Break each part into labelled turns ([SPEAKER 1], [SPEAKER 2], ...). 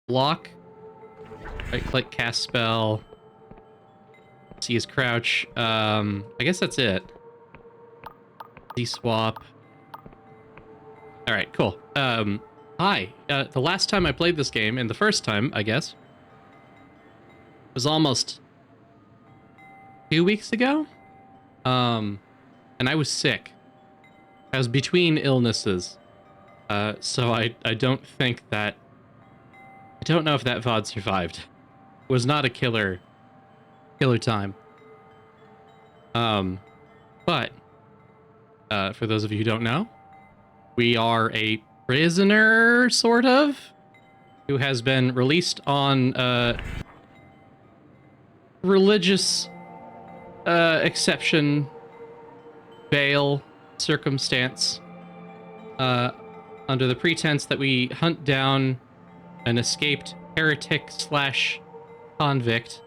[SPEAKER 1] block. Right-click, cast spell. See his crouch. I guess that's it. Z-swap. Alright, cool. Hi. The last time I played this game, and the first time, I guess, was almost 2 weeks ago. And I was sick. I was between illnesses. So I don't think that... I don't know if that VOD survived. It was not a killer time. But for those of you who don't know, we are a prisoner, sort of, who has been released on religious exception, bail, circumstance, under the pretense that we hunt down an escaped heretic / convict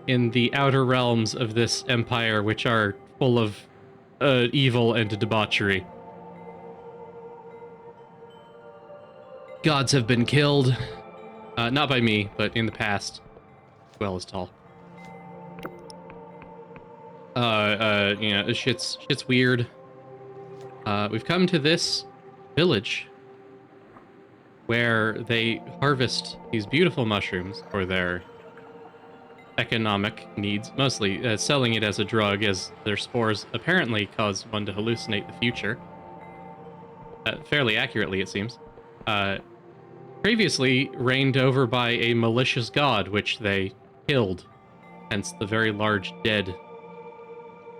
[SPEAKER 1] in the outer realms of this empire, which are full of evil and debauchery. Gods have been killed. Not by me, but in the past. Well as tall. Shit's weird. We've come to this village where they harvest these beautiful mushrooms for their economic needs, mostly selling it as a drug, as their spores apparently cause one to hallucinate the future. Fairly accurately, it seems. Previously reigned over by a malicious god, which they killed, hence the very large dead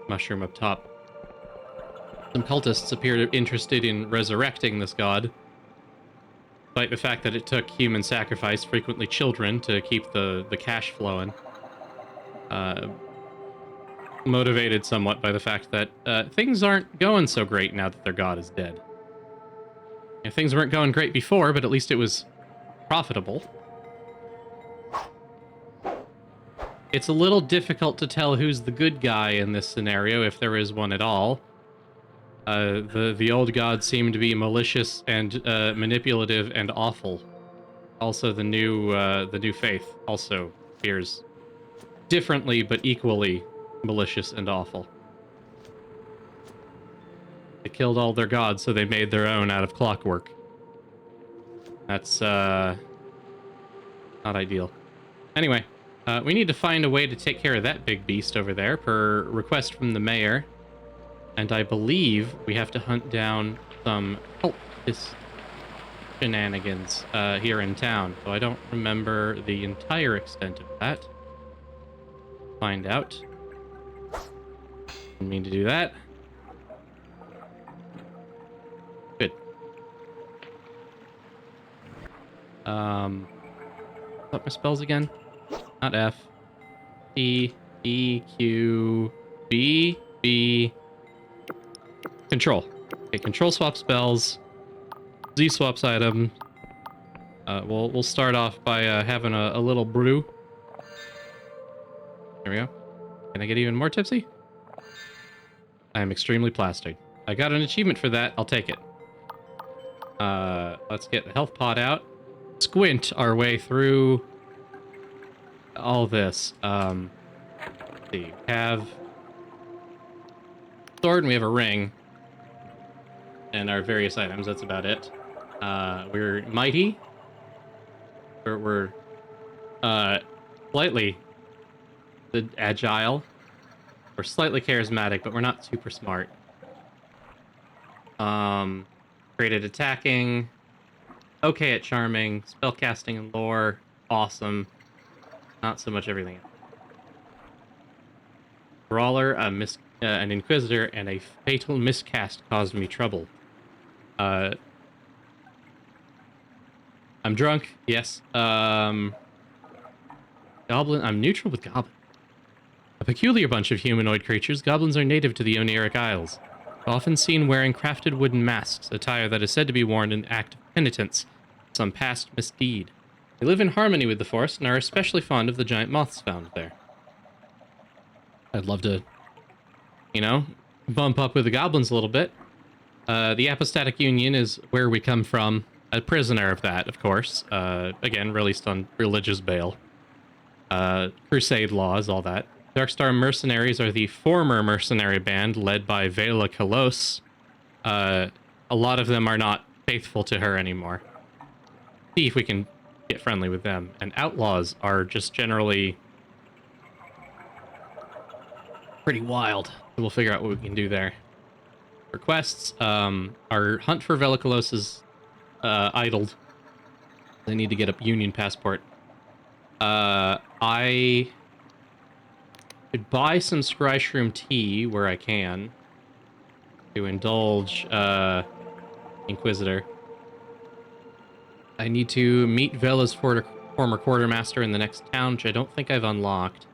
[SPEAKER 1] mushroom up top. Some cultists appear interested in resurrecting this god, despite the fact that it took human sacrifice, frequently children, to keep the cash flowing. Motivated somewhat by the fact that things aren't going so great now that their god is dead. Things weren't going great before, but at least it was profitable. It's a little difficult to tell who's the good guy in this scenario, if there is one at all. The old gods seem to be malicious and manipulative and awful. Also, the new faith also appears differently but equally malicious and awful. They killed all their gods, so they made their own out of clockwork. That's not ideal. Anyway, we need to find a way to take care of that big beast over there, per request from the mayor. And I believe we have to hunt down some cultist shenanigans here in town. So I don't remember the entire extent of that. Find out. Didn't mean to do that. Good. What my spells again? Not F. E, E, Q, B, B. Control. Okay, control swap spells. Z swaps item. We'll start off by having a little brew. There we go. Can I get even more tipsy? I am extremely plastered. I got an achievement for that. I'll take it. Let's get the health pot out. Squint our way through all this. Let's see. We have sword and we have a ring. And our various items. That's about it. We're mighty. We're slightly agile. We're slightly charismatic, but we're not super smart. Great at attacking. Okay at charming. Spellcasting and lore. Awesome. Not so much everything else. Brawler, an inquisitor, and a fatal miscast caused me trouble. I'm drunk. Yes. Goblin. I'm neutral with goblin. A peculiar bunch of humanoid creatures, goblins are native to the Oniric Isles. Often seen wearing crafted wooden masks, attire that is said to be worn in act of penitence, some past misdeed. They live in harmony with the forest and are especially fond of the giant moths found there. I'd love to, bump up with the goblins a little bit. The Apostatic Union is where we come from. a prisoner of that, of course. Again, released on religious bail. Crusade laws, all that. Darkstar Mercenaries are the former mercenary band led by Vela Kalos. A lot of them are not faithful to her anymore. See if we can get friendly with them. And outlaws are just generally pretty wild. So we'll figure out what we can do there. For quests, our hunt for Vela Kalos is idled. They need to get a Union passport. I could buy some Scry Shroom tea where I can to indulge Inquisitor. I need to meet Vela's former quartermaster in the next town, which I don't think I've unlocked.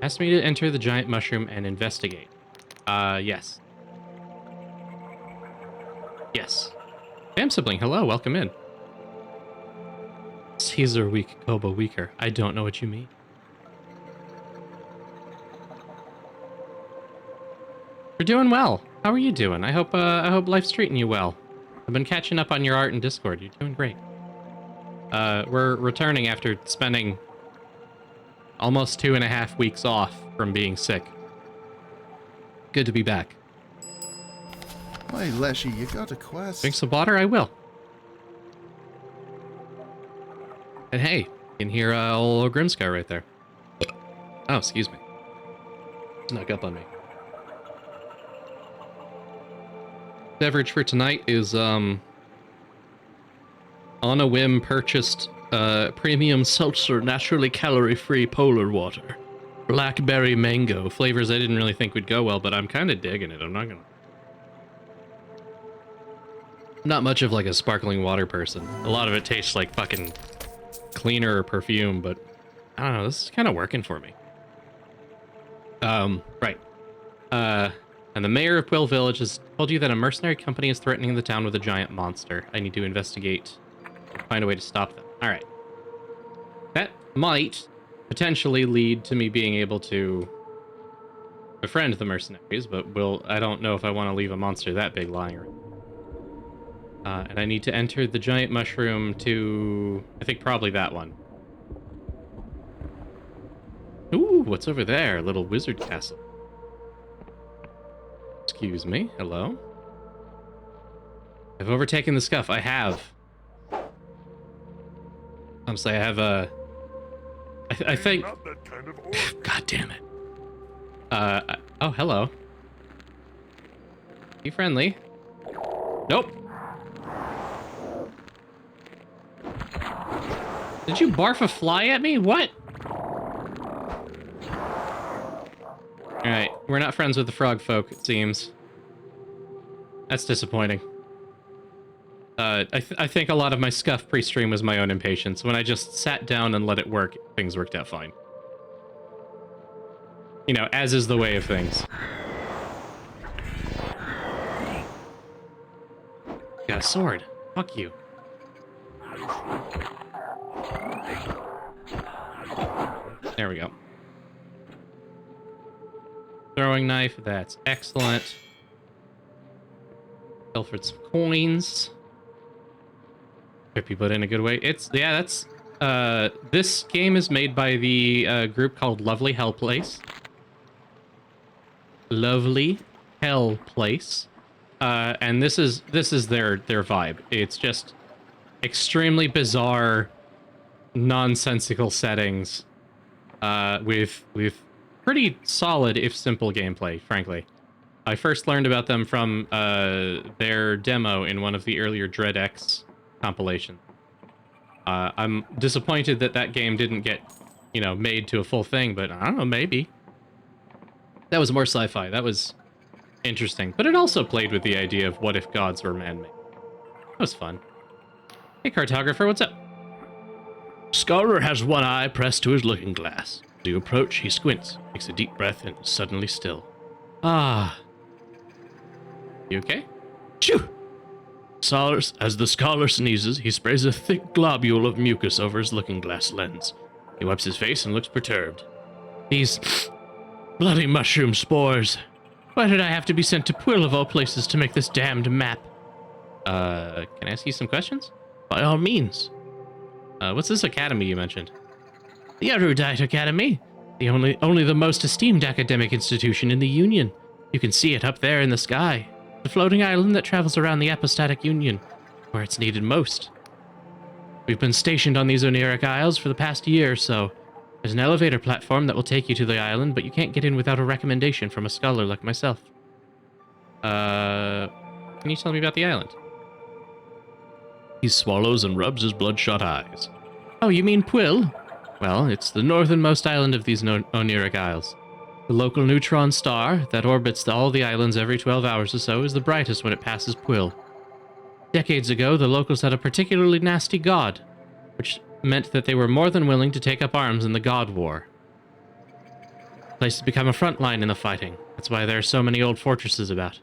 [SPEAKER 1] Asked me to enter the giant mushroom and investigate. Yes. Yes. Fam sibling, hello, welcome in. Caesar weak, Koba weaker. I don't know what you mean. You're doing well. How are you doing? I hope life's treating you well. I've been catching up on your art in Discord. You're doing great. We're returning after spending almost 2.5 weeks off from being sick. Good to be back.
[SPEAKER 2] Hey, Leshii, you got a quest?
[SPEAKER 1] Drink some water? I will. And hey, you can hear old Grimscar right there. Oh, excuse me. Snuck up on me. Beverage for tonight is, on a whim purchased, premium seltzer, naturally calorie-free polar water. Blackberry mango. Flavors I didn't really think would go well, but I'm kind of digging it. I'm not gonna... Not much of, like, a sparkling water person. A lot of it tastes like fucking cleaner perfume, but I don't know, this is kind of working for me. Right. And the mayor of Quill Village has told you that a mercenary company is threatening the town with a giant monster. I need to investigate and find a way to stop them. All right. That might potentially lead to me being able to befriend the mercenaries, but I don't know if I want to leave a monster that big lying around. And I need to enter the giant mushroom to, I think probably that one. Ooh, what's over there? Little wizard castle. Excuse me. Hello? I've overtaken the scuff. I have. I'm saying I have a... I think...
[SPEAKER 3] Not that kind of
[SPEAKER 1] God damn it. Oh, hello. Be friendly. Nope. Did you barf a fly at me? What? Alright, we're not friends with the frog folk, it seems. That's disappointing. I think a lot of my scuff pre-stream was my own impatience. When I just sat down and let it work, things worked out fine. You know, as is the way of things. Got a sword. Fuck you. There we go. Throwing knife, that's excellent. Pilfered some coins. Trippy, but in a good way. Yeah, that's, this game is made by the group called Lovely Hell Place. Lovely Hell Place. And this is their vibe. It's just extremely bizarre, nonsensical settings, with pretty solid, if simple, gameplay, frankly. I first learned about them from their demo in one of the earlier Dread X compilations. I'm disappointed that that game didn't get, you know, made to a full thing, but I don't know, maybe. That was more sci-fi. That was interesting. But it also played with the idea of what if gods were man-made. That was fun. Hey, cartographer, what's up?
[SPEAKER 4] Scholar has one eye pressed to his looking glass. As you approach, he squints, takes a deep breath, and is suddenly still.
[SPEAKER 1] Ah. You okay?
[SPEAKER 4] Shoo! As the scholar sneezes, he sprays a thick globule of mucus over his looking glass lens. He wipes his face and looks perturbed. These bloody mushroom spores. Why did I have to be sent to Pwyll of all places to make this damned map?
[SPEAKER 1] Can I ask you some questions?
[SPEAKER 4] By all means.
[SPEAKER 1] What's this academy you mentioned?
[SPEAKER 4] The Erudite Academy. Only the most esteemed academic institution in the Union. You can see it up there in the sky. The floating island that travels around the Apostatic Union, where it's needed most. We've been stationed on these Oniric Isles for the past year or so. There's an elevator platform that will take you to the island, but you can't get in without a recommendation from a scholar like myself.
[SPEAKER 1] Can you tell me about the island?
[SPEAKER 4] He swallows and rubs his bloodshot eyes. Oh, you mean Pwyll? Well, it's the northernmost island of these Oniric Isles. The local neutron star that orbits all the islands every 12 hours or so is the brightest when it passes Pwyll. Decades ago, the locals had a particularly nasty god, which meant that they were more than willing to take up arms in the God War. The place has become a front line in the fighting. That's why there are so many old fortresses about.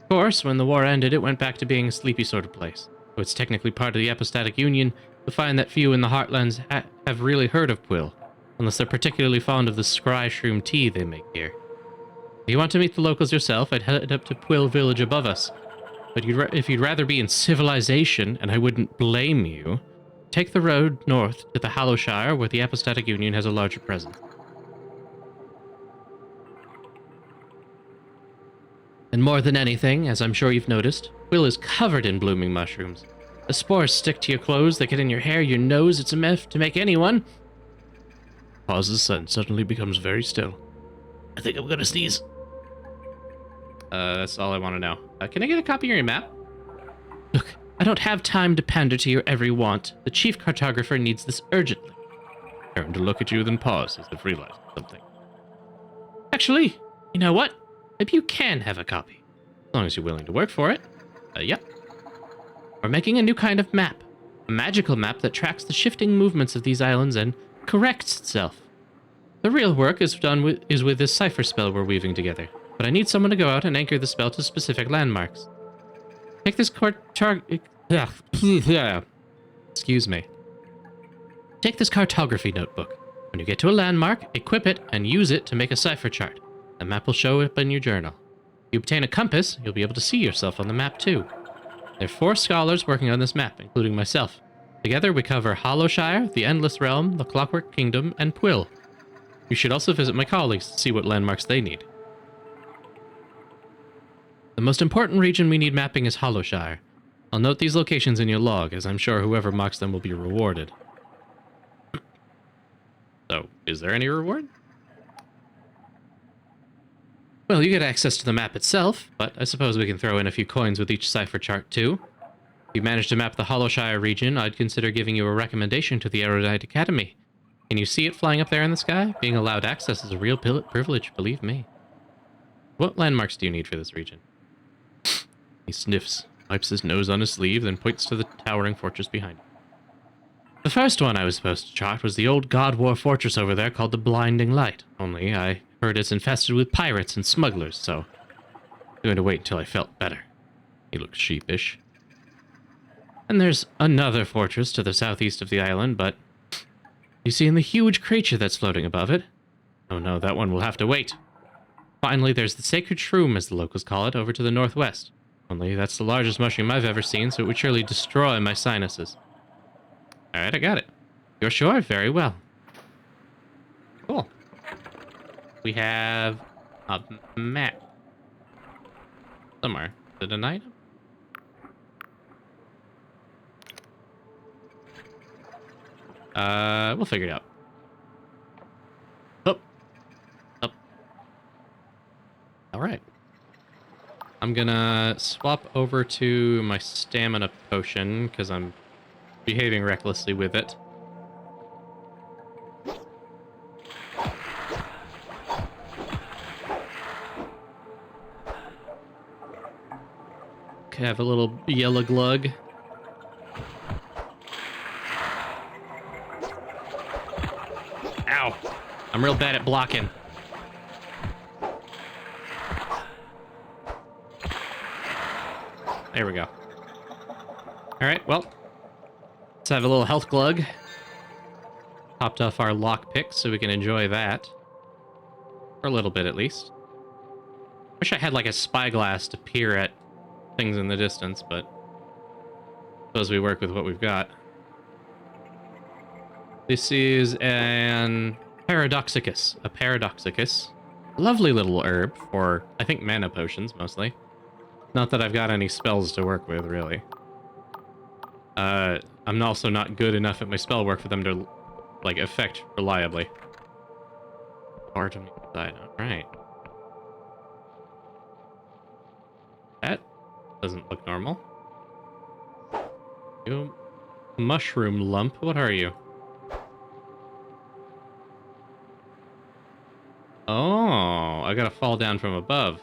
[SPEAKER 4] Of course, when the war ended, it went back to being a sleepy sort of place. Though it's technically part of the Apostatic Union, you'll find that few in the Heartlands have really heard of Pwyll, unless they're particularly fond of the scry shroom tea they make here. If you want to meet the locals yourself, I'd head up to Pwyll village above us. But if you'd rather be in civilization, and I wouldn't blame you, take the road north to the Hallowshire, where the Apostatic Union has a larger presence. And more than anything, as I'm sure you've noticed, Pwyll is covered in blooming mushrooms. The spores stick to your clothes, they get in your hair, your nose. It's enough to make anyone... Pauses and suddenly becomes very still. I think I'm gonna sneeze.
[SPEAKER 1] That's all I want to know. Can I get a copy of your map?
[SPEAKER 4] Look, I don't have time to pander to your every want. The chief cartographer needs this urgently. Turn to look at you, then pause as if realizing something. Actually, you know what? Maybe you can have a copy. As long as you're willing to work for it. Yep. We're making a new kind of map. A magical map that tracks the shifting movements of these islands and corrects itself. The real work is done with this cipher spell we're weaving together. But I need someone to go out and anchor the spell to specific landmarks. Take this Excuse me. Take this cartography notebook. When you get to a landmark, equip it and use it to make a cipher chart. The map will show up in your journal. If you obtain a compass, you'll be able to see yourself on the map too. There are 4 scholars working on this map, including myself. Together we cover Hallowshire, the Endless Realm, the Clockwork Kingdom, and Pwyll. You should also visit my colleagues to see what landmarks they need. The most important region we need mapping is Hallowshire. I'll note these locations in your log, as I'm sure whoever marks them will be rewarded. So, is there any reward? Well, you get access to the map itself, but I suppose we can throw in a few coins with each cipher chart too. If you manage to map the Hallowshire region, I'd consider giving you a recommendation to the Erudite Academy. Can you see it flying up there in the sky? Being allowed access is a real privilege, believe me. What landmarks do you need for this region? He sniffs, wipes his nose on his sleeve, then points to the towering fortress behind him. The first one I was supposed to chart was the old God War fortress over there called the Blinding Light. Only I heard it's infested with pirates and smugglers, so I'm going to wait until I felt better. He looks sheepish. And there's another fortress to the southeast of the island, but you see in the huge creature that's floating above it? Oh no, that one will have to wait. Finally, there's the Sacred Shroom, as the locals call it, over to the northwest. Only that's the largest mushroom I've ever seen, so it would surely destroy my sinuses. Alright, I got it. You're sure? Very well. Cool. We have a map. Somewhere. Is it an item? We'll figure it out. Up. Up. Alright. I'm gonna swap over to my stamina potion, because I'm behaving recklessly with it. Okay, have a little yellow glug. Ow! I'm real bad at blocking. There we go. Alright, well, let's have a little health glug. Popped off our lockpick so we can enjoy that. For a little bit, at least.
[SPEAKER 1] Wish I had like a spyglass to peer at things in the distance, but suppose we work with what we've got. This is an Paradoxicus. A Paradoxicus. Lovely little herb for, I think, mana potions, mostly. Not that I've got any spells to work with, really. I'm also not good enough at my spell work for them to, like, affect reliably. Part on the side, alright. That doesn't look normal. You mushroom lump, what are you? Oh, I gotta fall down from above.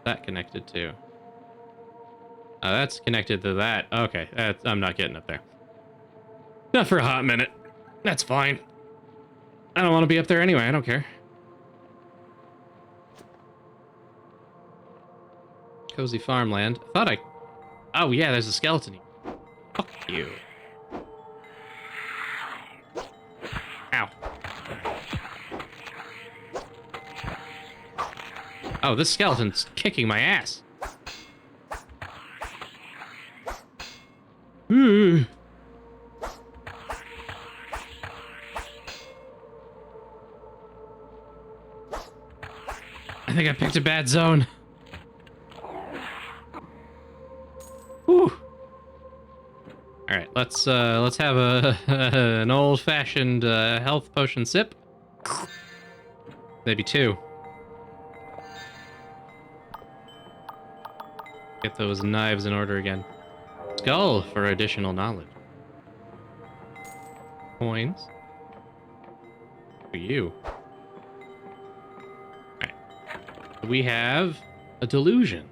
[SPEAKER 1] That connected to? That's connected to that. Okay, I'm not getting up there. Not for a hot minute. That's fine. I don't want to be up there anyway. I don't care. Cozy farmland. Oh, yeah, there's a skeleton here. Fuck you. Ow. Oh, this skeleton's kicking my ass. I think I picked a bad zone. Whew. All right, let's have an old-fashioned health potion sip. Maybe two. Get those knives in order again. Skull for additional knowledge. Coins. For you. Alright. We have a delusion.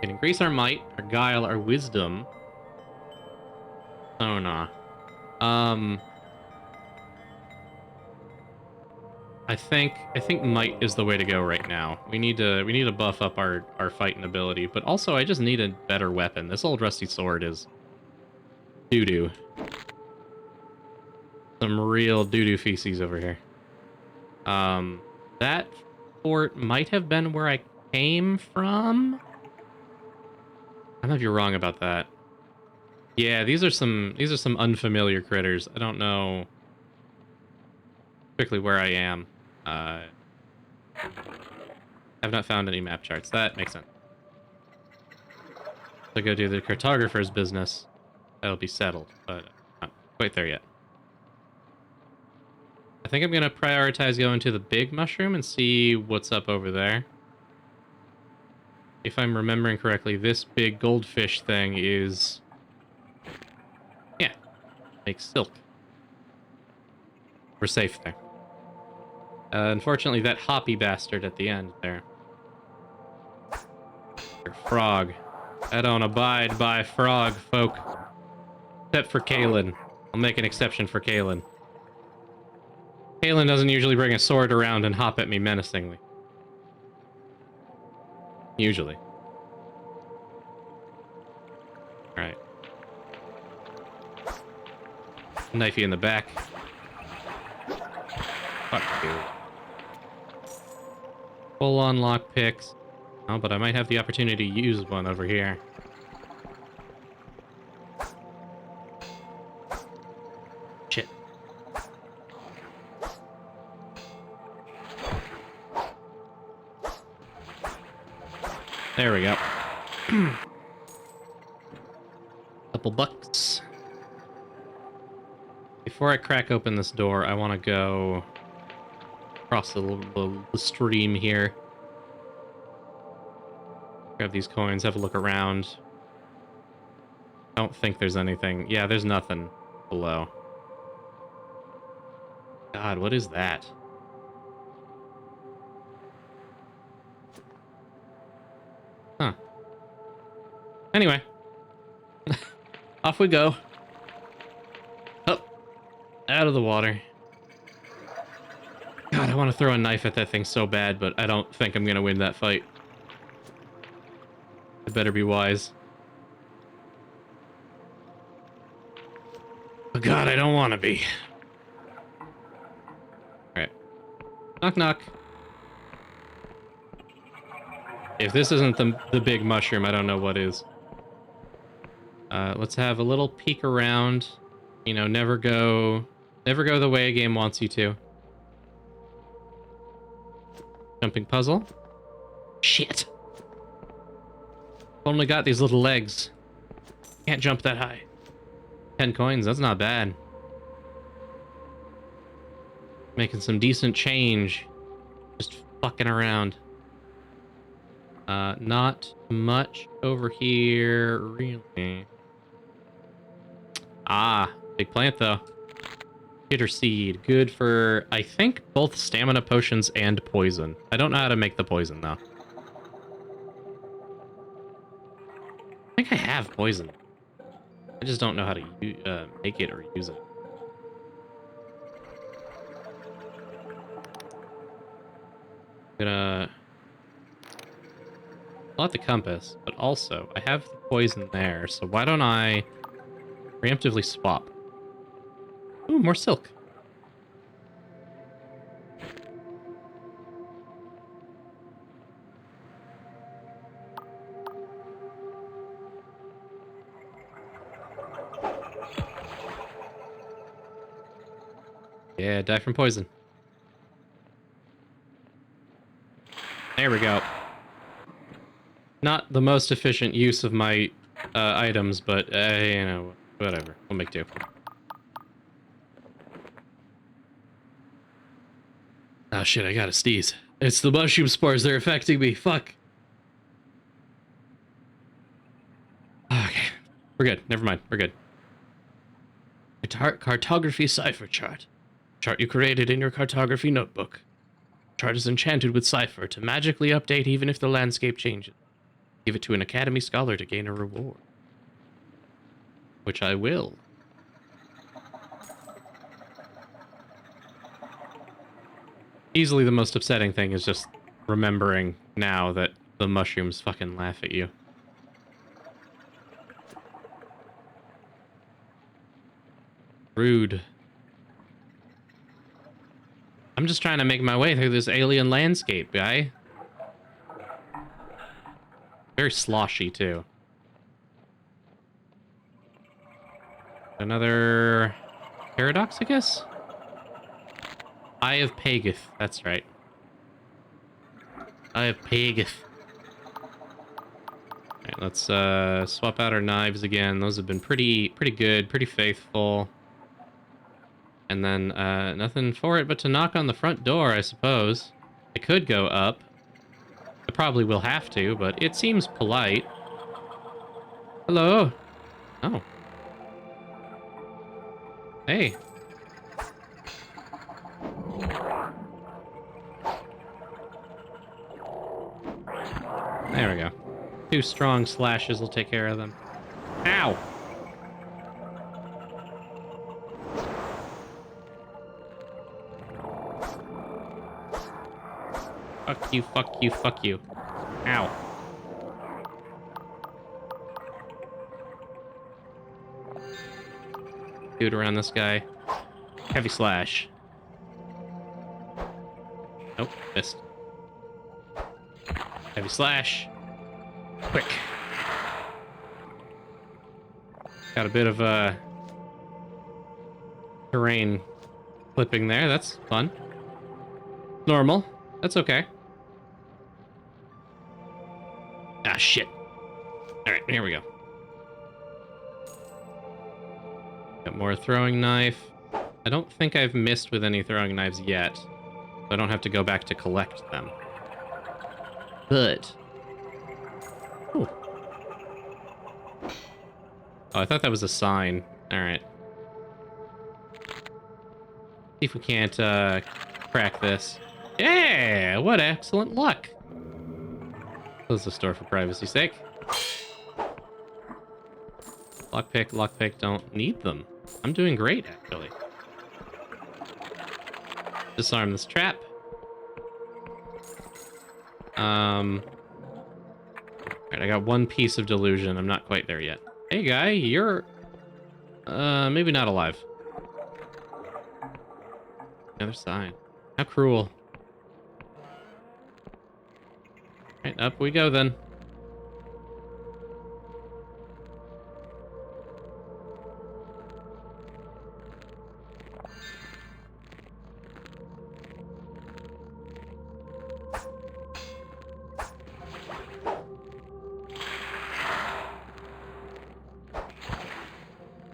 [SPEAKER 1] Can increase our might, our guile, our wisdom. Oh no. I think might is the way to go right now. We need to buff up our fighting ability, but also I just need a better weapon. This old rusty sword is doo-doo. Some real doo-doo feces over here. That fort might have been where I came from. I don't know if you're wrong about that. Yeah, these are some unfamiliar critters. I don't know quickly where I am. I've not found any map charts. That makes sense. So go do the cartographer's business. That'll be settled, but not quite there yet. I think I'm going to prioritize going to the big mushroom and see what's up over there. If I'm remembering correctly, this big goldfish thing is... yeah, makes silk. We're safe there. Unfortunately, that hoppy bastard at the end there. Frog. I don't abide by frog, folk. Except for Kalen. I'll make an exception for Kalen. Kalen doesn't usually bring a sword around and hop at me menacingly. Usually. Alright. Knifey in the back. Fuck you. Full-on lockpicks. Oh, but I might have the opportunity to use one over here. Shit. There we go. Couple bucks. Before I crack open this door, I want to go across the stream here. Grab these coins, have a look around. I don't think there's anything. Yeah, there's nothing below. God, what is that? Huh. Anyway. Off we go. Up. Out of the water. God, I want to throw a knife at that thing so bad, but I don't think I'm going to win that fight. I better be wise. Oh God, I don't want to be. Alright. Knock knock. If this isn't the big mushroom, I don't know what is. Let's have a little peek around. You know, never go the way a game wants you to. Jumping puzzle. Shit. Only got these little legs. Can't jump that high. 10 coins, that's not bad. Making some decent change. Just fucking around. Not much over here, really. Ah, big plant though. Bitter seed, good for, I think, both stamina potions and poison. I don't know how to make the poison though. I think I have poison. I just don't know how to make it or use it. I'm gonna pull out the compass, but also I have the poison there, so why don't I preemptively swap? Ooh, more silk. Yeah, die from poison. There we go. Not the most efficient use of my items, but, you know, whatever. We'll make do. Oh shit, I gotta sneeze. It's the mushroom spores, they're affecting me. Fuck. Okay. We're good. Never mind. We're good. Cartography cipher chart. Chart you created in your cartography notebook. Chart is enchanted with cipher to magically update even if the landscape changes. Give it to an academy scholar to gain a reward. Which I will. Easily the most upsetting thing is just remembering now that the mushrooms fucking laugh at you. Rude. I'm just trying to make my way through this alien landscape, guy. Very sloshy, too. Another paradox, I guess? Eye of Pageth, that's right. Eye of Pageth. Alright, let's swap out our knives again. Those have been pretty good, pretty faithful. And then nothing for it but to knock on the front door, I suppose. I could go up. I probably will have to, but it seems polite. Hello? Oh. Hey. There we go. 2 strong slashes will take care of them. Ow! Fuck you, fuck you, fuck you. Ow. Dude around this guy. Heavy slash. Nope, missed. Heavy slash. Quick. Got a bit of terrain clipping there. That's fun. Normal. That's okay. Ah, shit. Alright, here we go. Got more throwing knife. I don't think I've missed with any throwing knives yet. So I don't have to go back to collect them. But... Ooh. Oh, I thought that was a sign. Alright. See if we can't crack this. Yeah! What excellent luck! Close the store for privacy's sake. Lockpick, don't need them. I'm doing great, actually. Disarm this trap. Alright, I got 1 piece of delusion. I'm not quite there yet. Hey, guy, you're... maybe not alive. The other side. How cruel. Right, up we go then.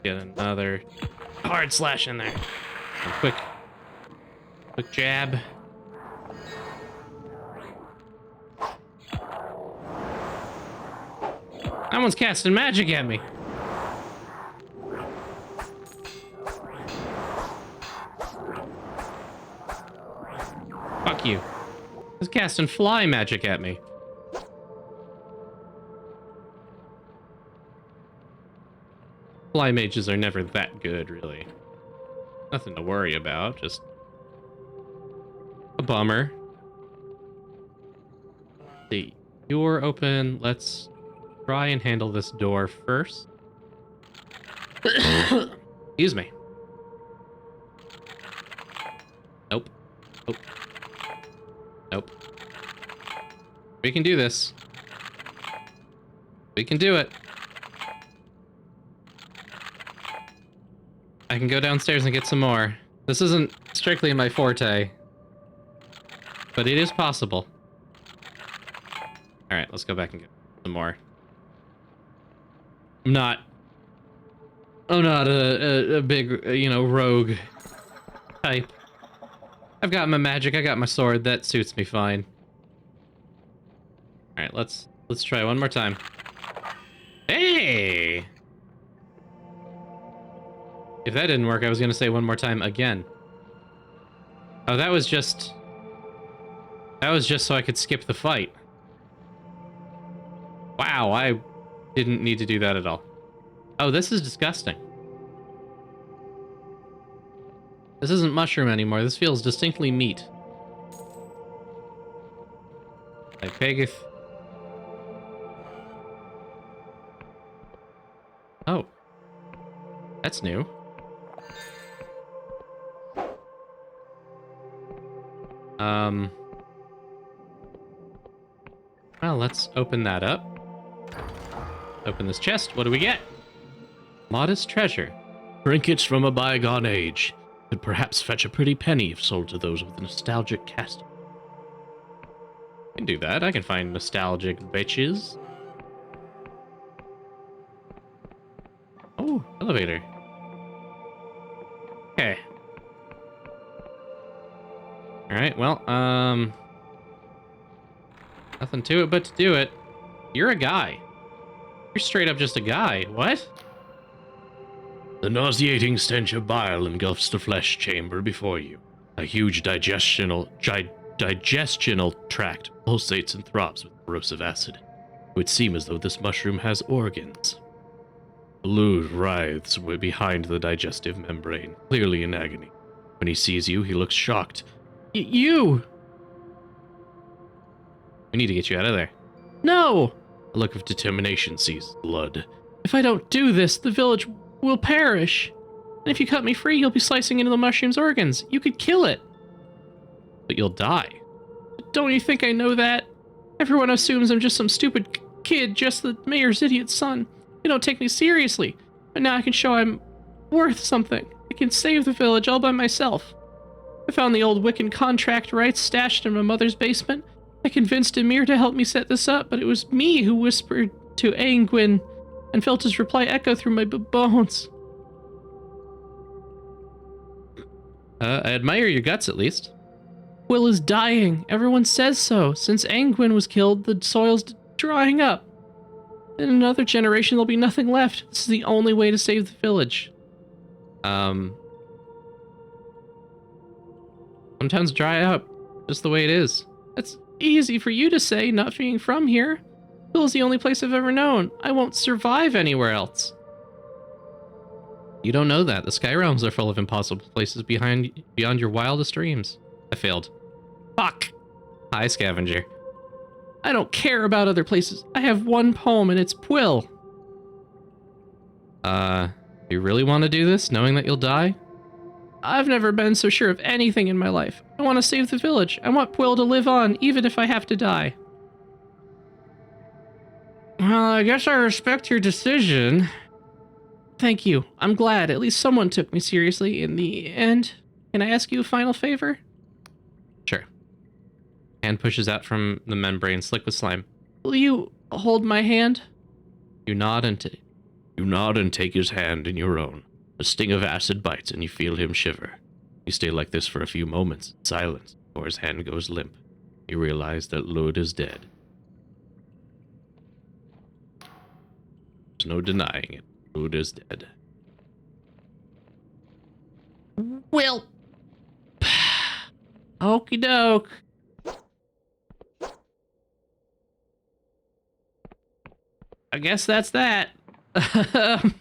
[SPEAKER 1] Get another hard slash in there. And quick jab. That one's casting magic at me. Fuck you. It's casting fly magic at me. Fly mages are never that good, really. Nothing to worry about, just a bummer. Let's see, you're open. Let's try and handle this door first. Excuse me. Nope. Nope. Nope. We can do this. We can do it. I can go downstairs and get some more. This isn't strictly my forte, but it is possible. All right, let's go back and get some more. I'm not a big, rogue type. I've got my magic, I got my sword, that suits me fine. All right, let's try one more time. Hey! If that didn't work, I was gonna say one more time again. Oh, that was just so I could skip the fight. Wow, I didn't need to do that at all. Oh, this is disgusting. This isn't mushroom anymore. This feels distinctly meat. I beggeth. Oh. That's new. Well, let's open that up. Open this chest. What do we get? Modest treasure.
[SPEAKER 3] Trinkets from a bygone age. Could perhaps fetch a pretty penny if sold to those with a nostalgic cast.
[SPEAKER 1] I can do that. I can find nostalgic bitches. Oh, elevator. Okay. Alright, well, nothing to it but to do it. You're a guy. You're straight up just a guy. What?
[SPEAKER 3] The nauseating stench of bile engulfs the flesh chamber before you. A huge digestional tract pulsates and throbs with corrosive acid. It would seem as though this mushroom has organs. Blue writhes behind the digestive membrane, clearly in agony. When he sees you, he looks shocked.
[SPEAKER 1] You! We need to get you out of there.
[SPEAKER 3] No! A look of determination seizes blood.
[SPEAKER 4] If I don't do this, the village will perish. And if you cut me free, you'll be slicing into the mushroom's organs. You could kill it.
[SPEAKER 1] But you'll die.
[SPEAKER 4] Don't you think I know that? Everyone assumes I'm just some stupid kid, just the mayor's idiot son. They don't take me seriously. But now I can show I'm worth something. I can save the village all by myself. I found the old Wiccan contract rights stashed in my mother's basement. I convinced Emir to help me set this up, but it was me who whispered to Angwin and felt his reply echo through my bones.
[SPEAKER 1] I admire your guts, at least.
[SPEAKER 4] Will is dying. Everyone says so. Since Angwin was killed, the soil's drying up. In another generation, there'll be nothing left. This is the only way to save the village.
[SPEAKER 1] Sometimes dry up, just the way it is.
[SPEAKER 4] That's easy for you to say, not being from here. Hill's the only place I've ever known. I won't survive anywhere else.
[SPEAKER 1] You don't know that. The Sky Realms are full of impossible places beyond your wildest dreams. I failed.
[SPEAKER 4] Fuck.
[SPEAKER 1] Hi, Scavenger.
[SPEAKER 4] I don't care about other places. I have one poem and it's Pwill.
[SPEAKER 1] You really want to do this, knowing that you'll die?
[SPEAKER 4] I've never been so sure of anything in my life. I want to save the village. I want Pwill to live on, even if I have to die. Well, I guess I respect your decision. Thank you. I'm glad. At least someone took me seriously in the end. Can I ask you a final favor? Sure. Hand pushes out from the membrane, slick with slime. Will you hold my hand? You nod and
[SPEAKER 3] take his hand in your own. A sting of acid bites and you feel him shiver. You stay like this for a few moments in silence before his hand goes limp. You realize that Lud is dead. There's no denying it. Lud is dead.
[SPEAKER 4] Well, okie doke. I guess that's that. I'm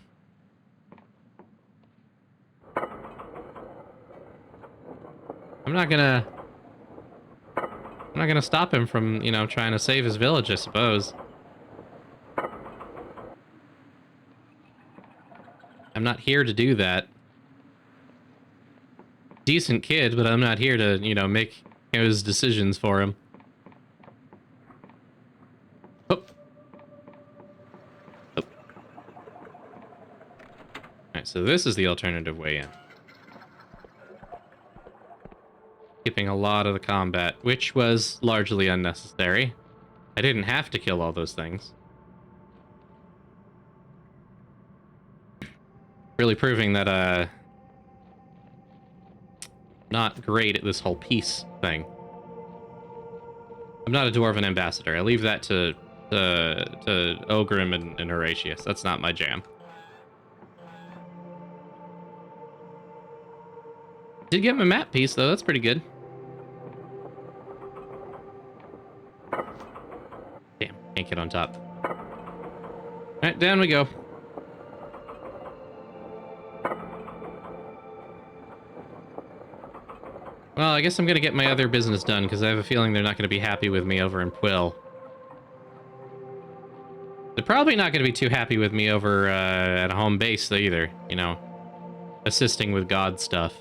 [SPEAKER 4] not gonna stop him from, trying to save his village, I suppose. I'm not here to do that. Decent kid, but I'm not here to, make his decisions for him. Oh. Oh. Alright, so this is the alternative way in. Skipping a lot of the combat, which was largely unnecessary. I didn't have to kill all those things. Really proving that, not great at this whole peace thing. I'm not a Dwarven ambassador. I leave that to Ogrim and Horatius. That's not my jam. Did get my map piece, though. That's pretty good. Damn, can't get on top. Alright, down we go. Well, I guess I'm gonna get my other business done, because I have a feeling they're not gonna be happy with me over in Quill. They're probably not gonna be too happy with me over at home base either, assisting with God stuff.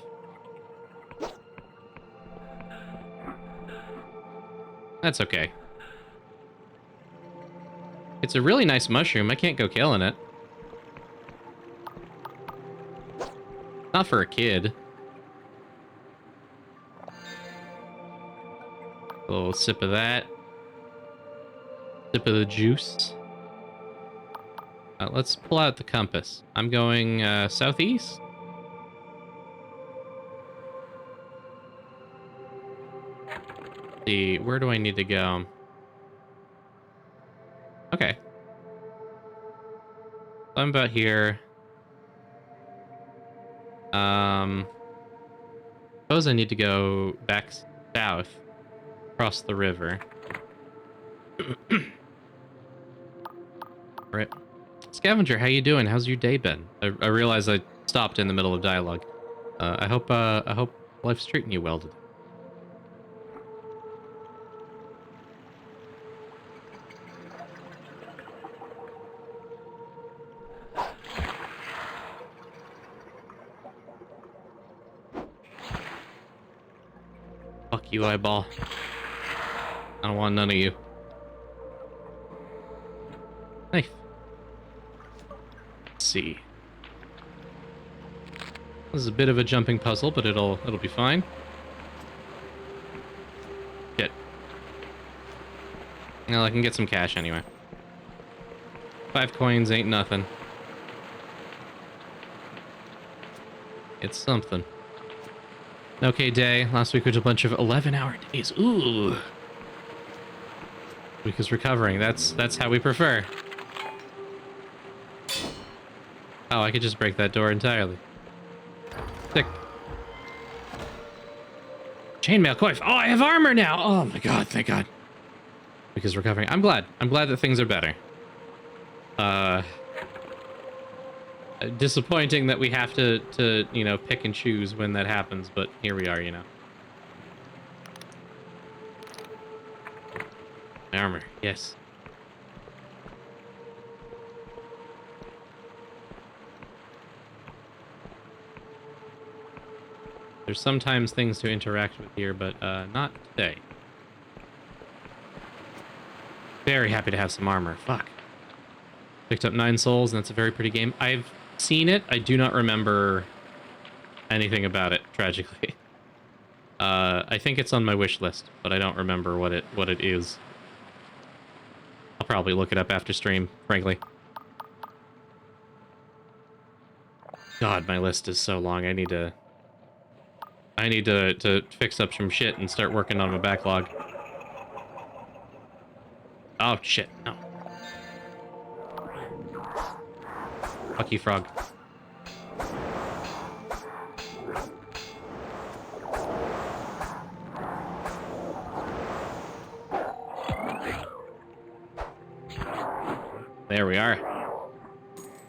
[SPEAKER 4] That's okay. It's a really nice mushroom. I can't go killing it. Not for a kid. A little sip of that. Sip of the juice. Let's pull out the compass. I'm going southeast. See, where do I need to go? Okay. So I'm about here. Suppose I need to go back south, across the river. Right. Scavenger, how you doing? How's your day been? I realize I stopped in the middle of dialogue. I hope life's treating you well today. Fuck you, eyeball. I don't want none of you. Knife. Let's see. This is a bit of a jumping puzzle, but it'll be fine. Shit. Well, I can get some cash anyway. 5 coins ain't nothing. It's something. Okay, day. Last week was a bunch of 11-hour days. Ooh. Week is recovering. That's how we prefer. Oh, I could just break that door entirely. Sick. Chainmail coif. Oh, I have armor now. Oh my god, thank god. Week is recovering. I'm glad. I'm glad that things are better. Disappointing that we have to pick and choose when that happens, but here we are, Armor, yes. There's sometimes things to interact with here, but not today. Very happy to have some armor. Fuck.
[SPEAKER 1] Picked up 9 souls, and that's a very pretty game. I've seen it. I do not remember anything about it, tragically. I think it's on my wish list, but I don't remember what it is. I'll probably look it up after stream, frankly. God, my list is so long. I need to fix up some shit and start working on my backlog. Oh shit, no. Fuck you, frog. There we are.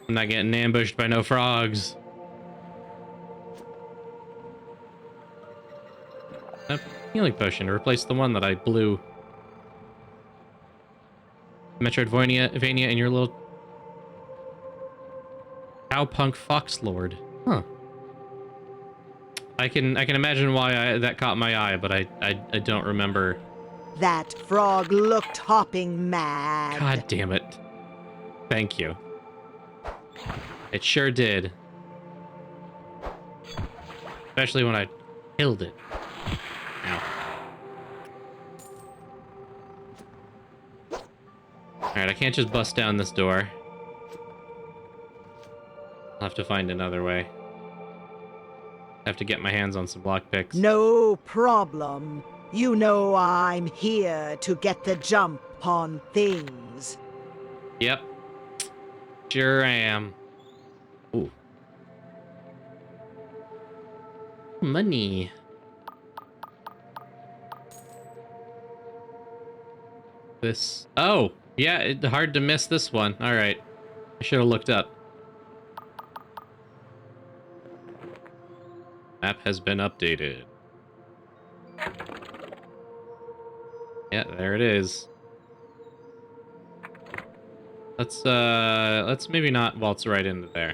[SPEAKER 1] I'm not getting ambushed by no frogs. A healing potion to replace the one that I blew. Metroidvania and your little cowpunk fox lord. Huh. I can imagine why that caught my eye, but I don't remember.
[SPEAKER 5] That frog looked hopping mad.
[SPEAKER 1] God damn it. Thank you. It sure did. Especially when I killed it. Ow. Alright, I can't just bust down this door. I'll have to find another way. I have to get my hands on some lockpicks.
[SPEAKER 5] No problem. You know I'm here to get the jump on things.
[SPEAKER 1] Yep. Sure am. Ooh. Money. This. Oh, yeah, it's hard to miss this one. All right. I should have looked up. Map has been updated. Yeah, there it is. Let's maybe not waltz right into there.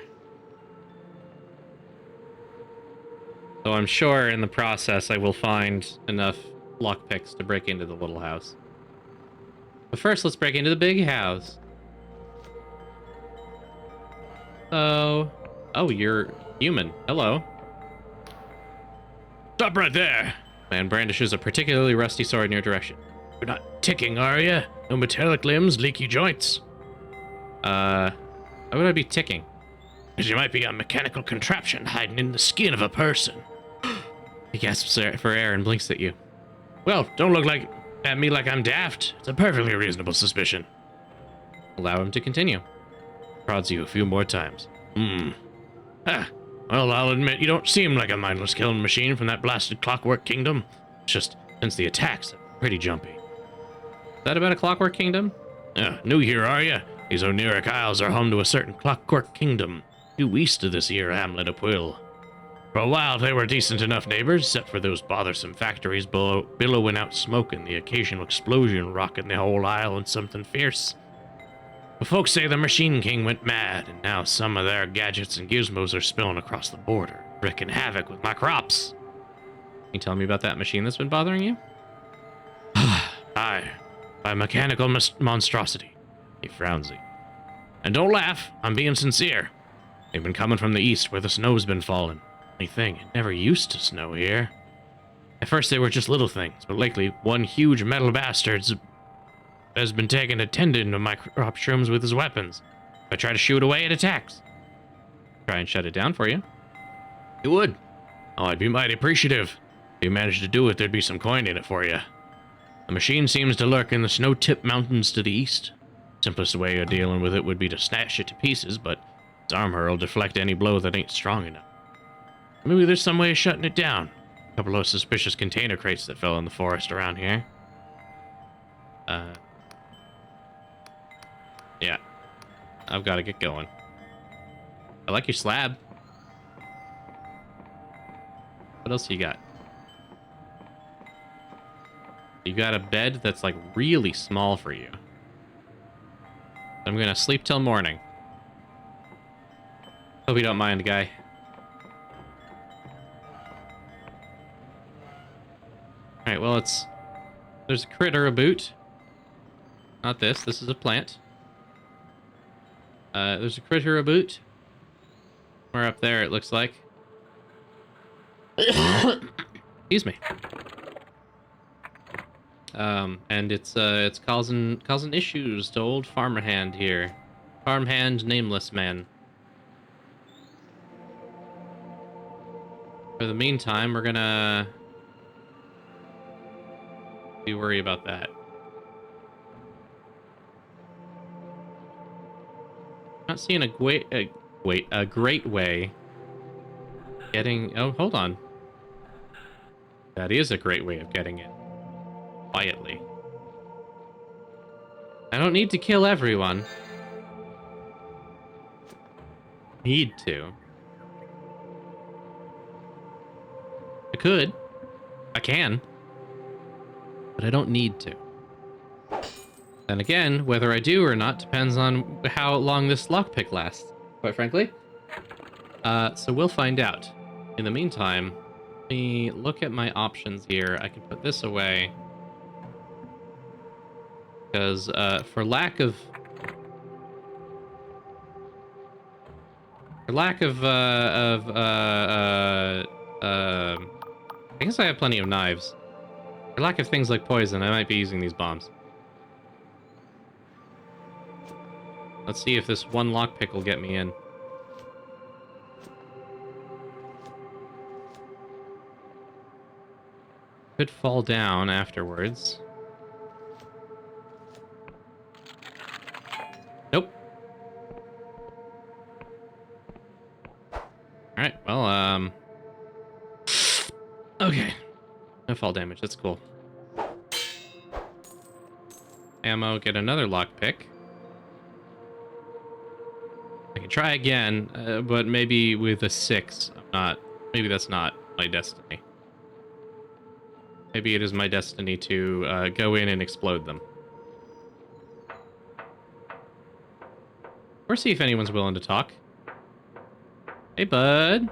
[SPEAKER 1] So I'm sure in the process I will find enough lockpicks to break into the little house. But first, let's break into the big house. Oh, you're human. Hello.
[SPEAKER 3] Stop right there.
[SPEAKER 1] Man brandishes a particularly rusty sword in your direction.
[SPEAKER 3] You're not ticking, are you? No metallic limbs, leaky joints.
[SPEAKER 1] Why would I be ticking?
[SPEAKER 3] Because you might be a mechanical contraption hiding in the skin of a person.
[SPEAKER 1] He gasps for air and blinks at you.
[SPEAKER 3] Well, don't look at me like I'm daft. It's a perfectly reasonable suspicion.
[SPEAKER 1] Allow him to continue.
[SPEAKER 3] Prods you a few more times. Well, I'll admit, you don't seem like a mindless killing machine from that blasted Clockwork Kingdom. It's just, since the attacks are pretty jumpy.
[SPEAKER 1] Is that about a Clockwork Kingdom?
[SPEAKER 3] New here, are you? These Oniric Isles are home to a certain Clockwork Kingdom, due east of this here hamlet of Pwyll. For a while, they were decent enough neighbors, except for those bothersome factories billowing out smoke and the occasional explosion rocking the whole isle in something fierce. But folks say the Machine King went mad, and now some of their gadgets and gizmos are spilling across the border, wreaking havoc with my crops.
[SPEAKER 1] Can you tell me about that machine that's been bothering you?
[SPEAKER 3] Aye, by mechanical monstrosity. He frowns. And don't laugh, I'm being sincere. They've been coming from the east where the snow's been falling. Only thing, it never used to snow here. At first they were just little things, but lately one huge metal bastard has been taking a tendon to my crop shrooms with his weapons. If I try to shoot away, it attacks.
[SPEAKER 1] Try and shut it down for you.
[SPEAKER 3] You would. Oh, I'd be mighty appreciative. If you managed to do it, there'd be some coin in it for you. The machine seems to lurk in the snow-tipped mountains to the east. Simplest way of dealing with it would be to snatch it to pieces, but its armor will deflect any blow that ain't strong enough. Maybe there's some way of shutting it down. A couple of suspicious container crates that fell in the forest around here.
[SPEAKER 1] Yeah. I've got to get going. I like your slab. What else you got? You got a bed that's like really small for you. I'm gonna sleep till morning. Hope you don't mind, guy. Alright, well, there's a critter about. Not this. This is a plant. There's a critter about. We're up there, it looks like. Excuse me. And it's causing issues to old Farmerhand here. Farmhand Nameless Man. For the meantime, we're gonna be worried about that. Not seeing a great way getting. Oh, hold on. That is a great way of getting in quietly. I don't need to kill everyone. Need to. I could. I can. But I don't need to. Then again, whether I do or not depends on how long this lockpick lasts, quite frankly. So we'll find out. In the meantime, let me look at my options here. I can put this away. Because for lack of I guess I have plenty of knives. For lack of things like poison, I might be using these bombs. Let's see if this one lockpick will get me in. Could fall down afterwards. Nope. Alright, well, okay. No fall damage, that's cool. Ammo, get another lockpick. I can try again, but maybe with a 6. Maybe that's not my destiny. Maybe it is my destiny to go in and explode them. Or see if anyone's willing to talk. Hey, bud.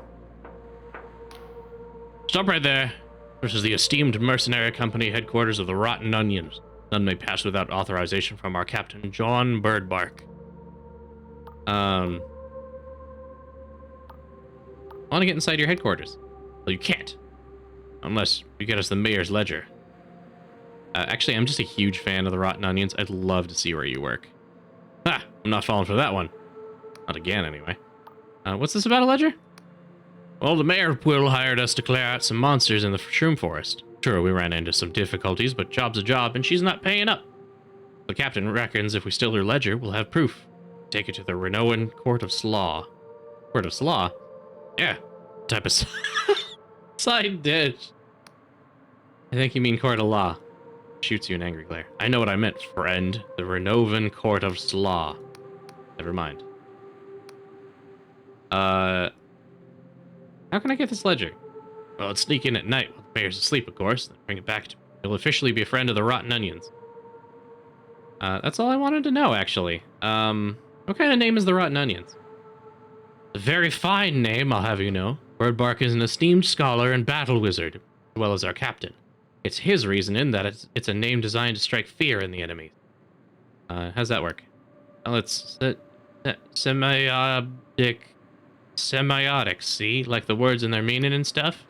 [SPEAKER 3] Stop right there. This is the esteemed mercenary company headquarters of the Rotten Onions. None may pass without authorization from our captain, John Birdbark.
[SPEAKER 1] I want to get inside your headquarters.
[SPEAKER 3] Well, you can't. Unless you get us the mayor's ledger.
[SPEAKER 1] Actually, I'm just a huge fan of the Rotten Onions. I'd love to see where you work.
[SPEAKER 3] Ha! I'm not falling for that one.
[SPEAKER 1] Not again, anyway. What's this about a ledger?
[SPEAKER 3] Well, the mayor will hired us to clear out some monsters in the shroom forest. Sure, we ran into some difficulties, but job's a job, and she's not paying up. The captain reckons if we steal her ledger, we'll have proof. Take it to the Renoan Court of Slaw.
[SPEAKER 1] Court of Slaw?
[SPEAKER 3] Yeah, type of
[SPEAKER 1] Side dish. I think you mean Court of Law. Shoots you an angry glare.
[SPEAKER 3] I know what I meant, friend. The Renovan Court of Slaw.
[SPEAKER 1] Never mind. How can I get this ledger?
[SPEAKER 3] Well, let's sneak in at night while the mayor's asleep, of course, then bring it back to me. You'll officially be a friend of the Rotten Onions.
[SPEAKER 1] That's all I wanted to know, actually. What kind of name is the Rotten Onions?
[SPEAKER 3] A very fine name, I'll have you know. Birdbark is an esteemed scholar and battle wizard, as well as our captain.
[SPEAKER 1] It's his reasoning that it's a name designed to strike fear in the enemy. How's that work?
[SPEAKER 3] Well, it's semiotics, see? Like the words and their meaning and stuff?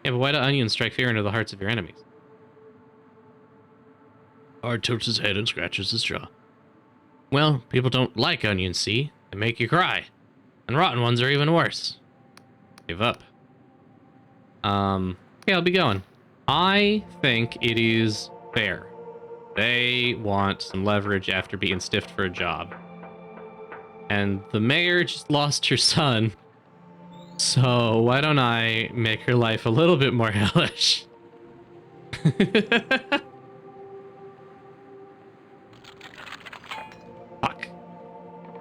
[SPEAKER 1] Yeah, but why do onions strike fear into the hearts of your enemies?
[SPEAKER 3] Bard tilts his head and scratches his jaw. Well, people don't like onions, see? They make you cry. And rotten ones are even worse.
[SPEAKER 1] Give up. Okay, I'll be going. I think it is fair. They want some leverage after being stiffed for a job. And the mayor just lost her son. So why don't I make her life a little bit more hellish? Fuck.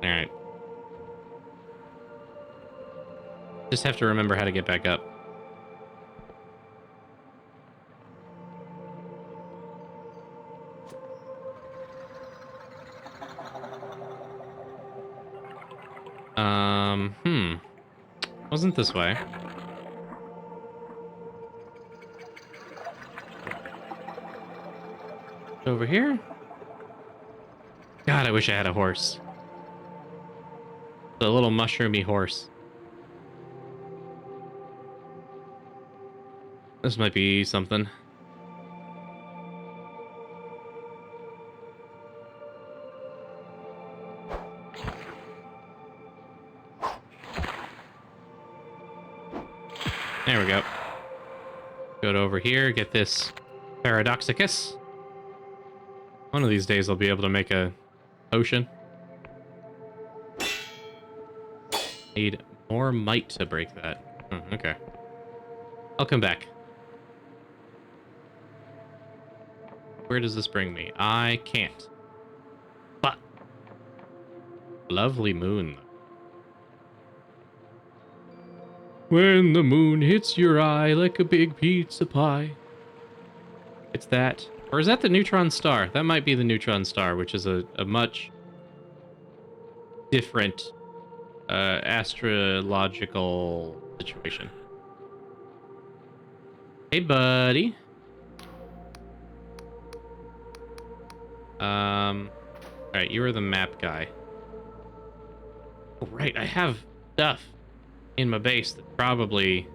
[SPEAKER 1] Alright. Just have to remember how to get back up. Wasn't this way. Over here? God, I wish I had a horse. The little mushroomy horse. This might be something. There we go. Go to over here, get this Paradoxicus. One of these days I'll be able to make a potion. Need more might to break that. Oh, okay. I'll come back. Where does this bring me? I can't. But lovely moon. When the moon hits your eye like a big pizza pie. It's that. Or is that the neutron star? That might be the neutron star, which is a much different astrological situation. Hey, buddy. Alright, you are the map guy. Oh, right, I have stuff in my base that's probably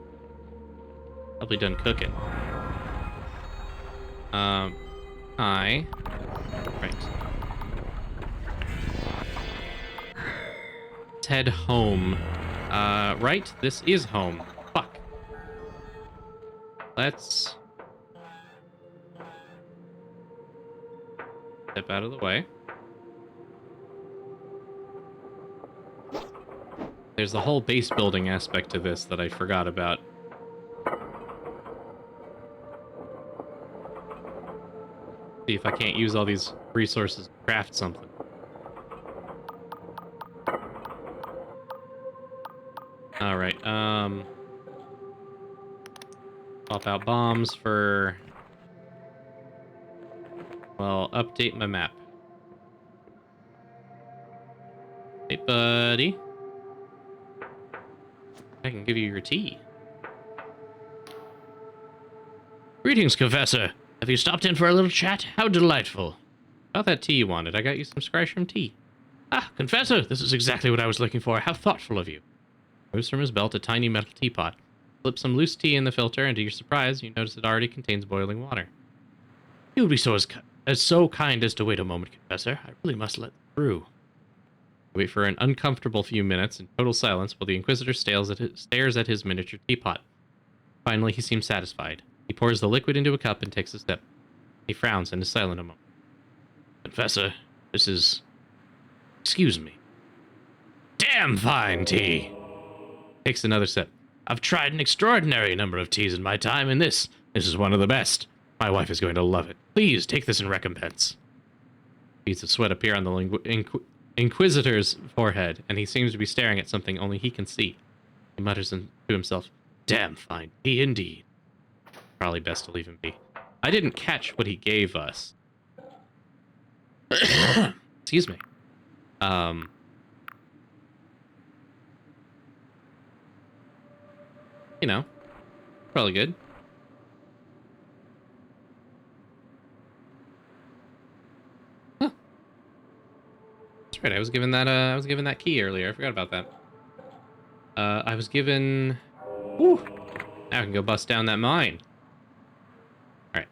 [SPEAKER 1] done cooking. Right. Let's head home. Right? This is home. Fuck. Let's step out of the way. There's the whole base building aspect to this that I forgot about. See if I can't use all these resources to craft something. Alright, pop out bombs for... Well, update my map. Hey, buddy. I can give you your tea.
[SPEAKER 3] Greetings, Confessor. Have you stopped in for a little chat? How delightful.
[SPEAKER 1] About that tea you wanted. I got you some Scryshroom tea.
[SPEAKER 3] Ah, Confessor, this is exactly what I was looking for. How thoughtful of you.
[SPEAKER 1] Moves from his belt a tiny metal teapot. Flip some loose tea in the filter, and to your surprise, you notice it already contains boiling water.
[SPEAKER 3] You would be so kind as to wait a moment, Confessor. I really must let through.
[SPEAKER 1] Wait for an uncomfortable few minutes in total silence while the Inquisitor stares at his miniature teapot. Finally, he seems satisfied. He pours the liquid into a cup and takes a sip. He frowns and is silent a moment.
[SPEAKER 3] Confessor, this is... Excuse me. Damn fine tea!
[SPEAKER 1] Takes another sip.
[SPEAKER 3] I've tried an extraordinary number of teas in my time, and this is one of the best. My wife is going to love it. Please take this in recompense.
[SPEAKER 1] Beads of sweat appear on the Inquisitor's forehead, and he seems to be staring at something only he can see. He mutters to himself,
[SPEAKER 3] Damn fine tea indeed.
[SPEAKER 1] probably best to leave him be. I didn't catch what he gave us. Excuse me. You know, probably good. Huh. That's right. I was given that key earlier. I forgot about that. I was given. Whew. Now I can go bust down that mine. All right.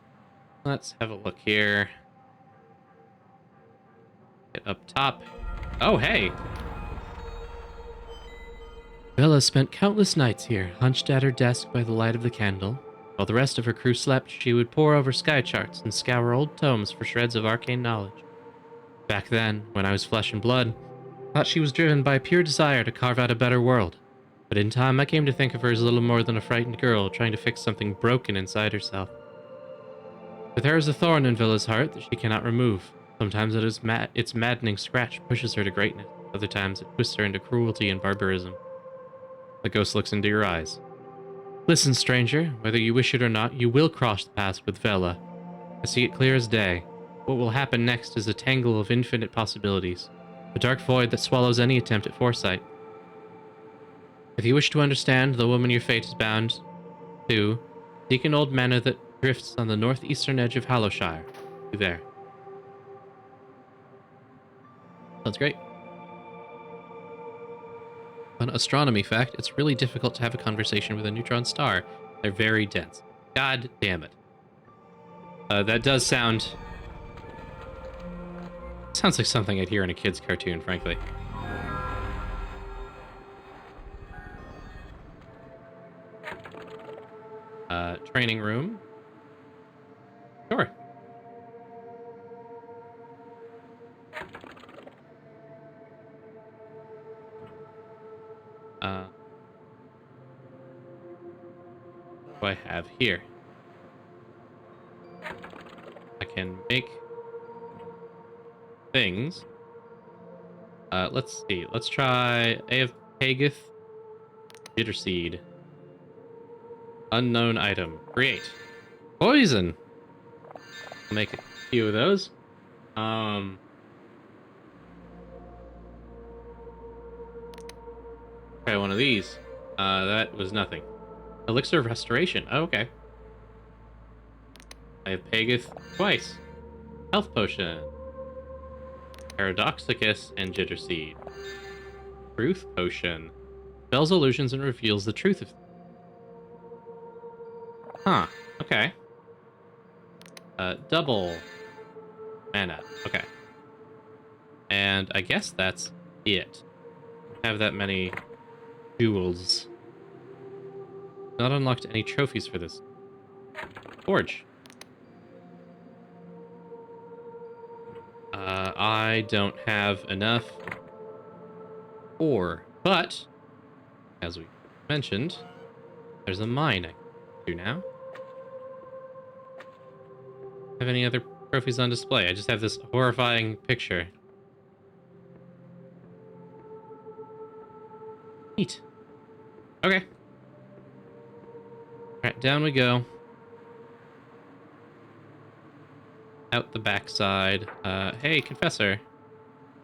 [SPEAKER 1] Let's have a look here. Get up top. Oh, hey.
[SPEAKER 4] Bella spent countless nights here, hunched at her desk by the light of the candle. While the rest of her crew slept, she would pore over sky charts and scour old tomes for shreds of arcane knowledge. Back then, when I was flesh and blood, I thought she was driven by pure desire to carve out a better world. But in time, I came to think of her as little more than a frightened girl trying to fix something broken inside herself. With her is a thorn in Villa's heart that she cannot remove. Sometimes its maddening scratch pushes her to greatness. Other times, it twists her into cruelty and barbarism. The ghost looks into your eyes. Listen, stranger, whether you wish it or not, you will cross the paths with Vela. I see it clear as day. What will happen next is a tangle of infinite possibilities, a dark void that swallows any attempt at foresight. If you wish to understand the woman your fate is bound to, seek an old manor that drifts on the northeastern edge of Hollowshire. Be there. Sounds great. Fun astronomy fact, it's really difficult to have a conversation with a neutron star. They're very dense. God damn it. That does sound... Sounds like something I'd hear in a kid's cartoon, frankly. Training room. Sure. What do I have here? I can make things. Let's see. Let's try A of Pageth, Bitter Seed. Unknown item. Create. Poison. I'll make a few of those. Try one of these. That was nothing. Elixir of Restoration. Oh, okay. I have Pageth twice. Health Potion. Paradoxicus and Jitter Seed. Truth Potion. Spells illusions and reveals the truth of... Huh. Okay. Double mana. Okay. And I guess that's it. Have that many jewels. Not unlocked any trophies for this. Forge. I don't have enough ore, but as we mentioned, there's a mine I can do now. Have any other trophies on display? I just have this horrifying picture. Neat. Okay. Alright, down we go. Out the backside. Hey, Confessor.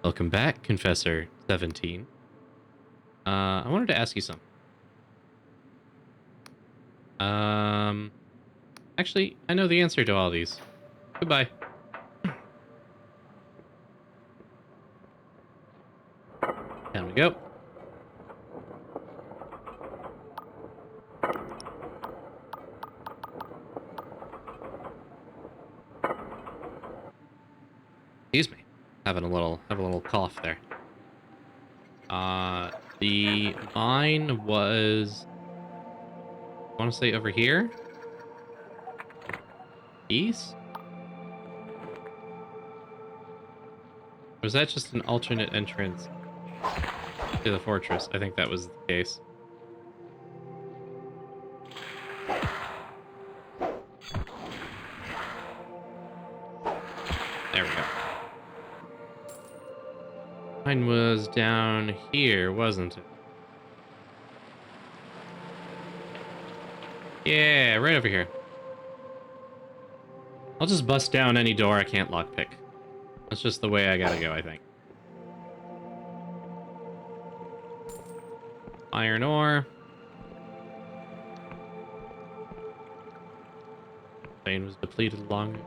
[SPEAKER 4] Welcome back, Confessor 17. I wanted to ask you something. Actually, I know the answer to all these. Goodbye. Down we go. Excuse me. Having a little cough there. The mine was, I want to say over here. East? Or was that just an alternate entrance to the fortress? I think that was the case. There we go. Mine was down here, wasn't it? Yeah, right over here. I'll just bust down any door I can't lockpick. That's just the way I gotta go, I think. Iron ore. Vein was depleted long.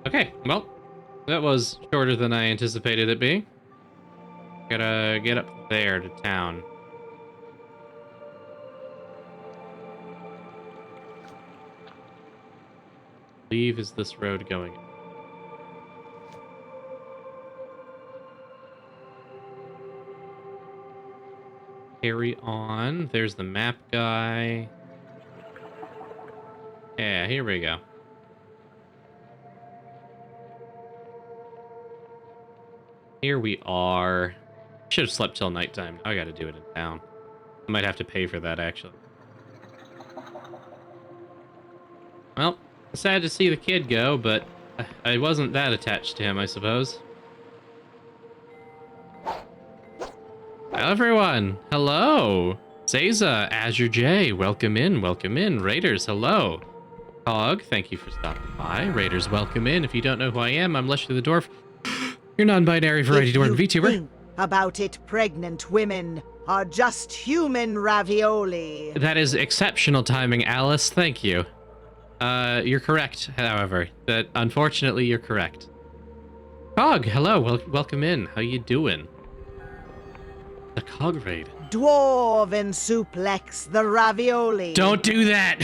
[SPEAKER 4] Okay, well, that was shorter than I anticipated it being. Gotta get up there to town. I believe is this road going? Carry on. There's the map guy. Yeah, here we go. Here we are. Should have slept till nighttime. I gotta do it in town. I might have to pay for that, actually. Well, sad to see the kid go, but I wasn't that attached to him, I suppose. Hello, everyone. Hello. Zayza, Azure J, welcome in, welcome in. Raiders, hello. Hog, thank you for stopping by. Raiders, welcome in. If you don't know who I am, I'm Leshii the Dwarf. Your non-binary variety
[SPEAKER 5] If
[SPEAKER 4] dwarf
[SPEAKER 5] you
[SPEAKER 4] VTuber.
[SPEAKER 5] think about it, pregnant women are just human ravioli.
[SPEAKER 4] That is exceptional timing, Alice. Thank you. You're correct, however. That unfortunately you're correct. Cog, hello, welcome in. How you doing? The Cog raid.
[SPEAKER 5] Dwarven suplex the ravioli.
[SPEAKER 4] Don't do that!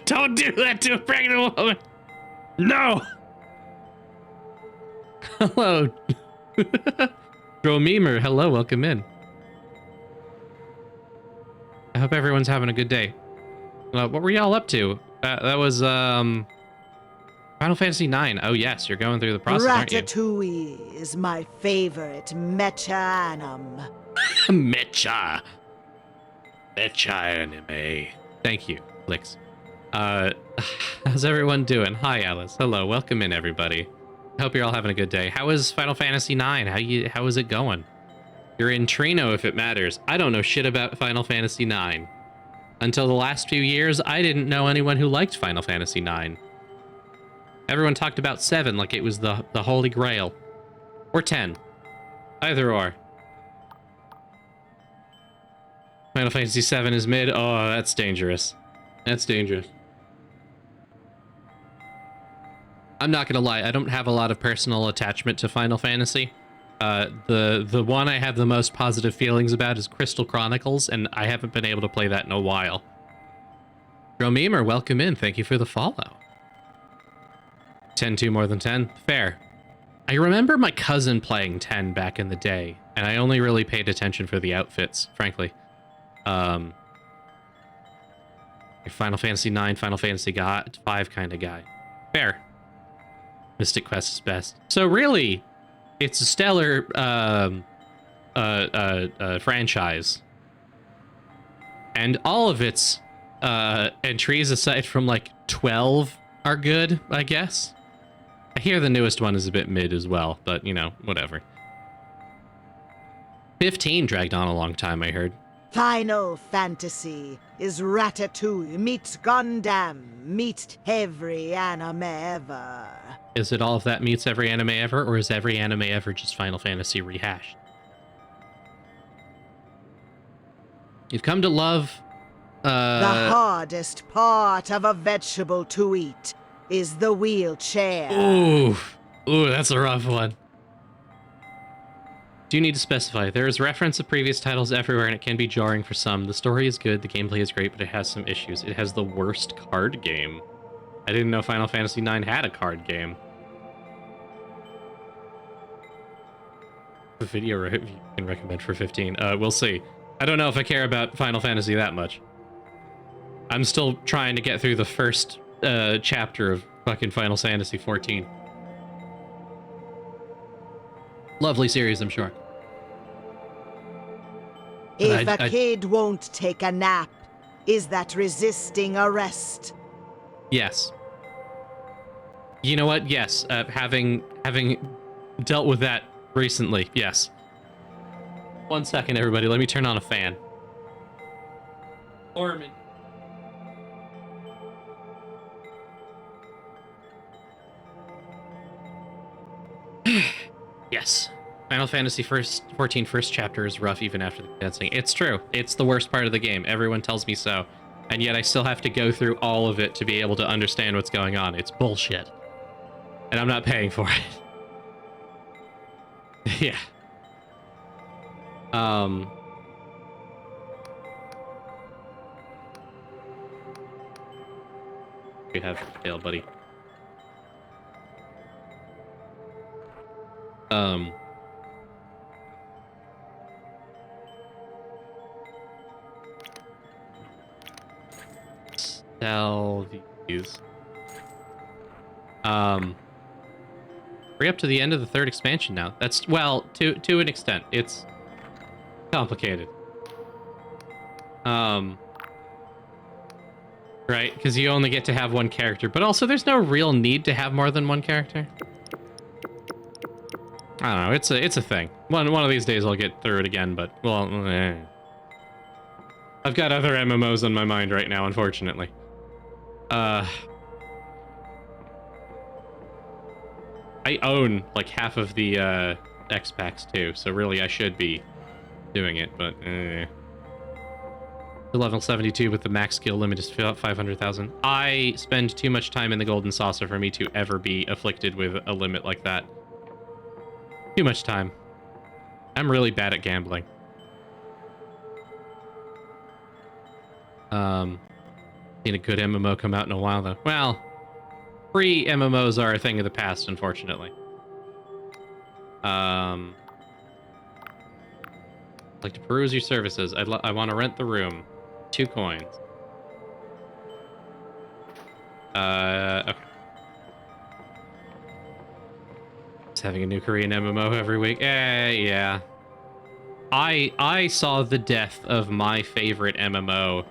[SPEAKER 4] Don't do that to a pregnant woman! No! Hello. Dromemer, hello, welcome in. I hope everyone's having a good day. What were y'all up to? That was, Final Fantasy IX. Oh yes, you're going through the process, aren't you?
[SPEAKER 5] Ratatouille is my favorite mecha anime.
[SPEAKER 3] Mecha. Mecha anime.
[SPEAKER 4] Thank you, Flix. How's everyone doing? Hi, Alice. Hello, welcome in, everybody. Hope you're all having a good day. How is Final Fantasy IX? How is it going? You're in Trino if it matters. I don't know shit about Final Fantasy IX. Until the last few years, I didn't know anyone who liked Final Fantasy IX. Everyone talked about 7 like it was the holy grail. Or 10. Either or. Final Fantasy 7 is mid. Oh, that's dangerous. That's dangerous. I'm not gonna lie, I don't have a lot of personal attachment to Final Fantasy. The one I have the most positive feelings about is Crystal Chronicles, and I haven't been able to play that in a while. Dromemer, welcome in. Thank you for the follow. 10-2 more than 10? Fair. I remember my cousin playing 10 back in the day, and I only really paid attention for the outfits, frankly. Final Fantasy 9, Final Fantasy 5 kind of guy. Fair. Mystic Quest is best. So really, it's a stellar franchise. And all of its entries, aside from like 12, are good, I guess. I hear the newest one is a bit mid as well, but you know, whatever. 15 dragged on a long time, I heard.
[SPEAKER 5] Final Fantasy is Ratatouille meets Gundam meets every anime ever.
[SPEAKER 4] Is it all of that meets every anime ever, or is every anime ever just Final Fantasy rehashed? You've come to love...
[SPEAKER 5] The hardest part of a vegetable to eat is the wheelchair.
[SPEAKER 4] Ooh, that's a rough one. Do you need to specify? There is reference to previous titles everywhere, and it can be jarring for some. The story is good, the gameplay is great, but it has some issues. It has the worst card game. I didn't know Final Fantasy IX had a card game. A video review you can recommend for 15. We'll see. I don't know if I care about Final Fantasy that much. I'm still trying to get through the first chapter of fucking Final Fantasy 14. Lovely series, I'm sure.
[SPEAKER 5] If a kid won't take a nap, is that resisting arrest?
[SPEAKER 4] Yes. You know what? Yes. Having dealt with that recently, yes. 1 second, everybody. Let me turn on a fan. Orman. Yes. Final Fantasy 14 first chapter is rough even after the dancing. It's true. It's the worst part of the game. Everyone tells me so. And yet I still have to go through all of it to be able to understand what's going on. It's bullshit. And I'm not paying for it. Yeah. You have tail, buddy. Sell these. We're up to the end of the 3rd expansion now. That's, well, to an extent. It's complicated. Right? Because you only get to have one character, but also there's no real need to have more than one character. I don't know. It's a thing. One of these days I'll get through it again, but well, I've got other MMOs on my mind right now, unfortunately. I own like half of the X packs too, so really I should be doing it, but to level 72 with the max skill limit is 500,000. I spend too much time in the Golden Saucer for me to ever be afflicted with a limit like that.
[SPEAKER 1] Too much time. I'm really bad at gambling. Seen a good MMO come out in a while, though. Well, free MMOs are a thing of the past, unfortunately. Like to peruse your services. I want to rent the room. 2 coins. Okay. Just having a new Korean MMO every week. Yeah. I saw the death of my favorite MMO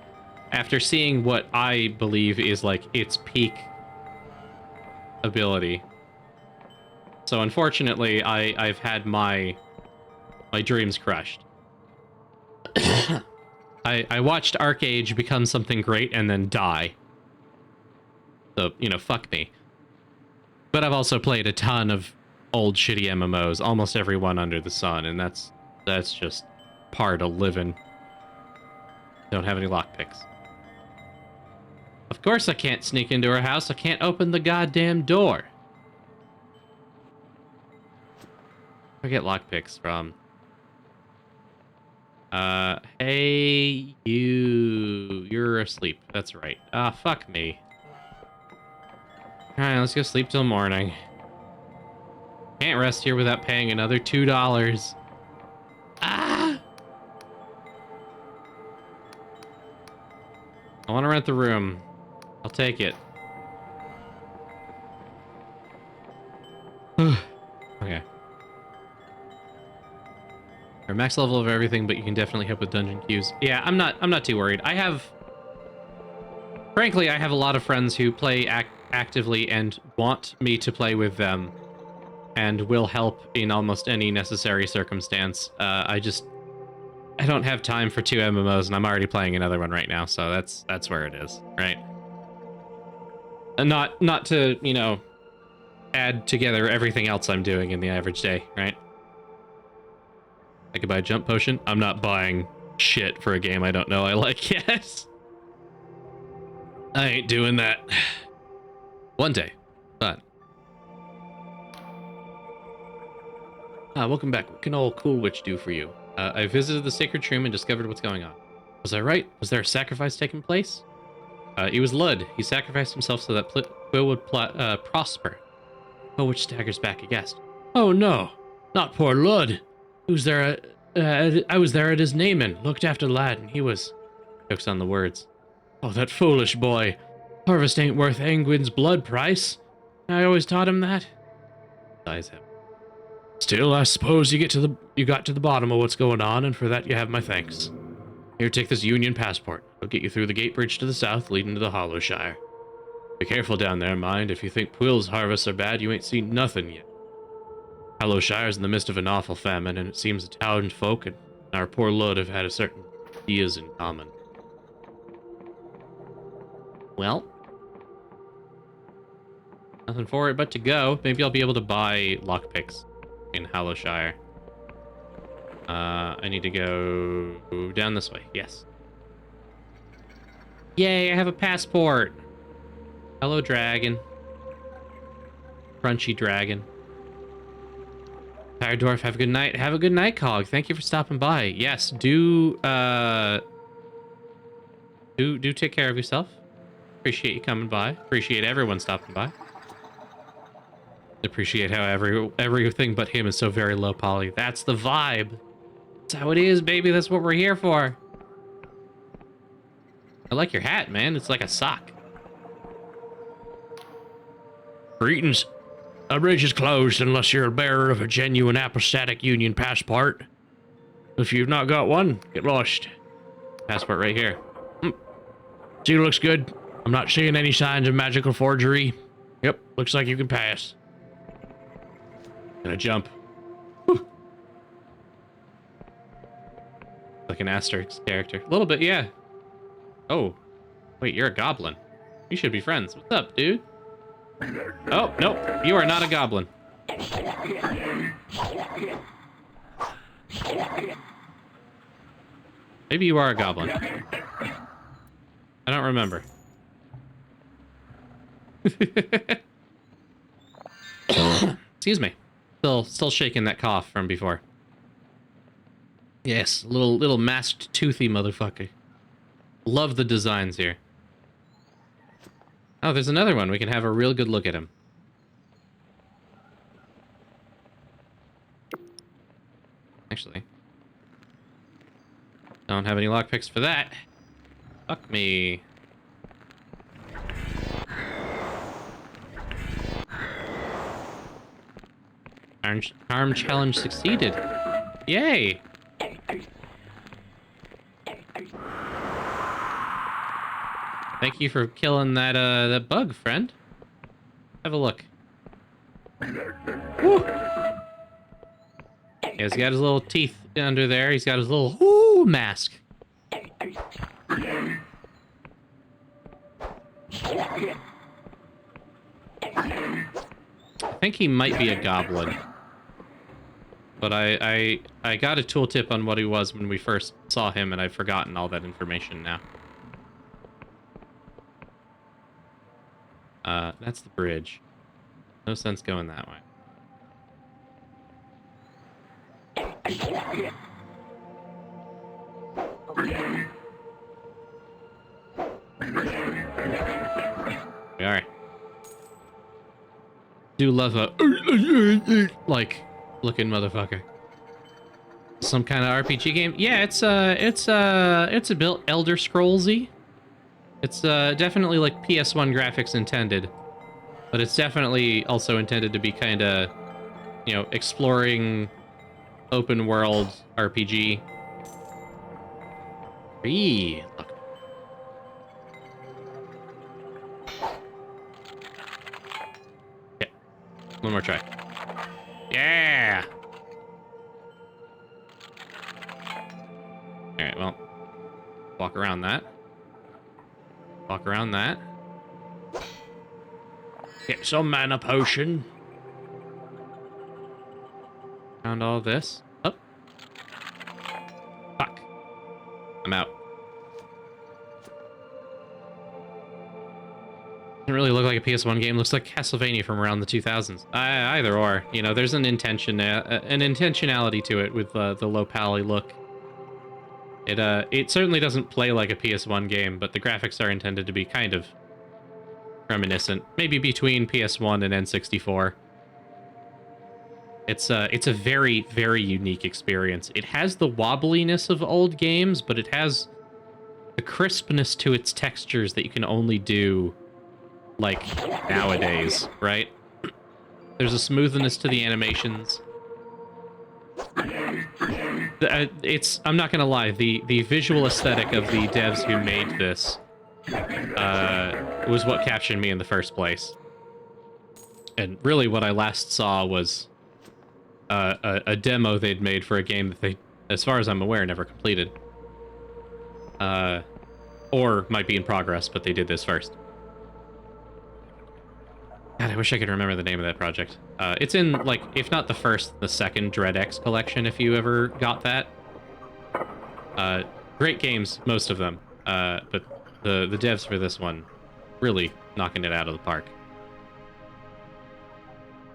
[SPEAKER 1] after seeing what I believe is like its peak ability. So unfortunately, I've had my dreams crushed. I watched Arcade become something great and then die. So, you know, fuck me. But I've also played a ton of old shitty MMOs, almost every one under the sun, and that's just part of living. Don't have any lockpicks. Of course I can't sneak into her house. I can't open the goddamn door. I get lockpicks from. Hey, you're asleep. That's right. Ah, fuck me. Alright, let's go sleep till morning. Can't rest here without paying another $2. Ah! I want to rent the room. I'll take it. Okay. Or max level of everything, but you can definitely help with dungeon queues. Yeah, I'm not too worried. Frankly, I have a lot of friends who play actively and want me to play with them, and will help in almost any necessary circumstance. I don't have time for 2 MMOs, and I'm already playing another one right now, so that's where it is, right? And not to, you know, add together everything else I'm doing in the average day, right? I could buy a jump potion. I'm not buying shit for a game I don't know I like yet. I ain't doing that. One day, but... welcome back. What can old Cool Witch do for you? I visited the sacred tomb and discovered what's going on. Was I right? Was there a sacrifice taking place? It was Lud. He sacrificed himself so that Quill would prosper. Oh, which staggers back aghast. Oh no, not poor Lud. Who's there? I was there at his naming, looked after the lad, and he was... Jokes on the words. Oh, that foolish boy. Harvest ain't worth Angwin's blood price. I always taught him that. Sighs him. Still, I suppose you got to the bottom of what's going on, and for that you have my thanks. Here, take this Union passport. It'll get you through the gate bridge to the south, leading to the Hollowshire. Be careful down there, mind. If you think Pwill's harvests are bad, you ain't seen nothing yet. Hollowshire's in the midst of an awful famine, and it seems the townsfolk and our poor Lud have had a certain ideas in common. Well, nothing for it but to go. Maybe I'll be able to buy lockpicks in Hollowshire. I need to go down this way. Yes. Yay, I have a passport. Hello, dragon. Crunchy dragon. Tired dwarf, have a good night. Have a good night, Cog. Thank you for stopping by. Yes, do take care of yourself. Appreciate you coming by. Appreciate everyone stopping by. Appreciate how everything but him is so very low poly. That's the vibe. That's how it is, baby. That's what we're here for. I like your hat, man. It's like a sock.
[SPEAKER 3] Greetings. The bridge is closed unless you're a bearer of a genuine apostatic Union passport. If you've not got one, get lost.
[SPEAKER 1] Passport right here.
[SPEAKER 3] See, looks good. I'm not seeing any signs of magical forgery. Yep, looks like you can pass.
[SPEAKER 1] Gonna jump. Like an Asterix character. A little bit, yeah. Oh. Wait, you're a goblin. We should be friends. What's up, dude? Oh, nope. You are not a goblin. Maybe you are a goblin. I don't remember. Excuse me. Still shaking that cough from before. Yes, little masked toothy motherfucker. Love the designs here. Oh, there's another one. We can have a real good look at him. Actually, don't have any lockpicks for that. Fuck me. Arm challenge succeeded. Yay! Thank you for killing that that bug, friend. Have a look. Woo. Yeah, he's got his little teeth under there. He's got his little mask. I think he might be a goblin. But I got a tooltip on what he was when we first saw him, and I've forgotten all that information now. That's the bridge. No sense going that way. We are. Do love a like looking motherfucker. Some kind of RPG game? Yeah, it's a bit Elder Scrollsy. It's definitely like PS1 graphics intended, but it's definitely also intended to be kind of, you know, exploring open world RPG. Look. Yeah. One more try. Yeah. All right. Well, walk around that. Walk around that. Get some mana potion. Found all this. Oh. Fuck. I'm out. Doesn't really look like a PS1 game. Looks like Castlevania from around the 2000s. Either or. You know, there's an intentionality to it with the low pally look. It certainly doesn't play like a PS1 game, but the graphics are intended to be kind of reminiscent. Maybe between PS1 and N64. It's a very, very unique experience. It has the wobbliness of old games, but it has the crispness to its textures that you can only do, like, nowadays, right? There's a smoothness to the animations. I'm not gonna lie, the visual aesthetic of the devs who made this was what captured me in the first place. And really what I last saw was a demo they'd made for a game that they, as far as I'm aware, never completed. Or might be in progress, but they did this first. God, I wish I could remember the name of that project. It's in, like, if not the first, the second Dread X collection, if you ever got that. Great games, most of them. But the devs for this one, really knocking it out of the park.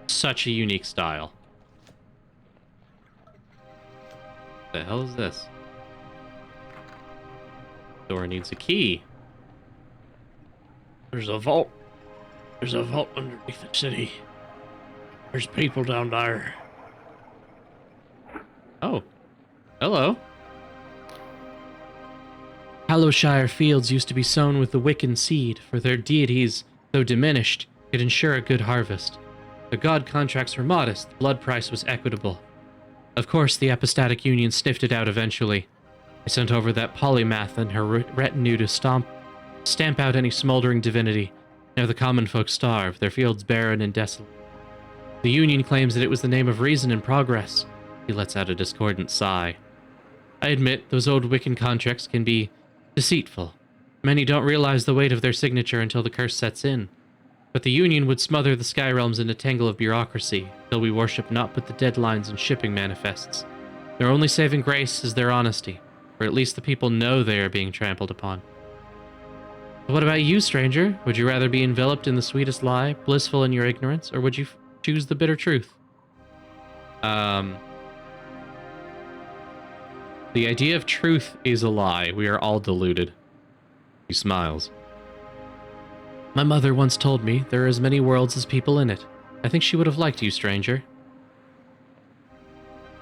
[SPEAKER 1] Such a unique style. What the hell is this? Door needs a key.
[SPEAKER 3] There's a vault. There's a vault underneath the city. There's people down there.
[SPEAKER 1] Oh. Hello.
[SPEAKER 4] Hallowshire fields used to be sown with the Wiccan seed, for their deities, though diminished, could ensure a good harvest. The god contracts were modest, the blood price was equitable. Of course, the Apostatic Union sniffed it out eventually. I sent over that polymath and her retinue to stamp out any smoldering divinity. Now the common folk starve, their fields barren and desolate. The Union claims that it was the name of reason and progress. He lets out a discordant sigh. I admit, those old Wiccan contracts can be deceitful. Many don't realize the weight of their signature until the curse sets in. But the Union would smother the Sky Realms in a tangle of bureaucracy, till we worship not but the deadlines and shipping manifests. Their only saving grace is their honesty, or at least the people know they are being trampled upon. But what about you, stranger? Would you rather be enveloped in the sweetest lie, blissful in your ignorance, or would you choose the bitter truth?
[SPEAKER 1] The idea of truth is a lie. We are all deluded. He smiles.
[SPEAKER 4] My mother once told me there are as many worlds as people in it. I think she would have liked you, stranger.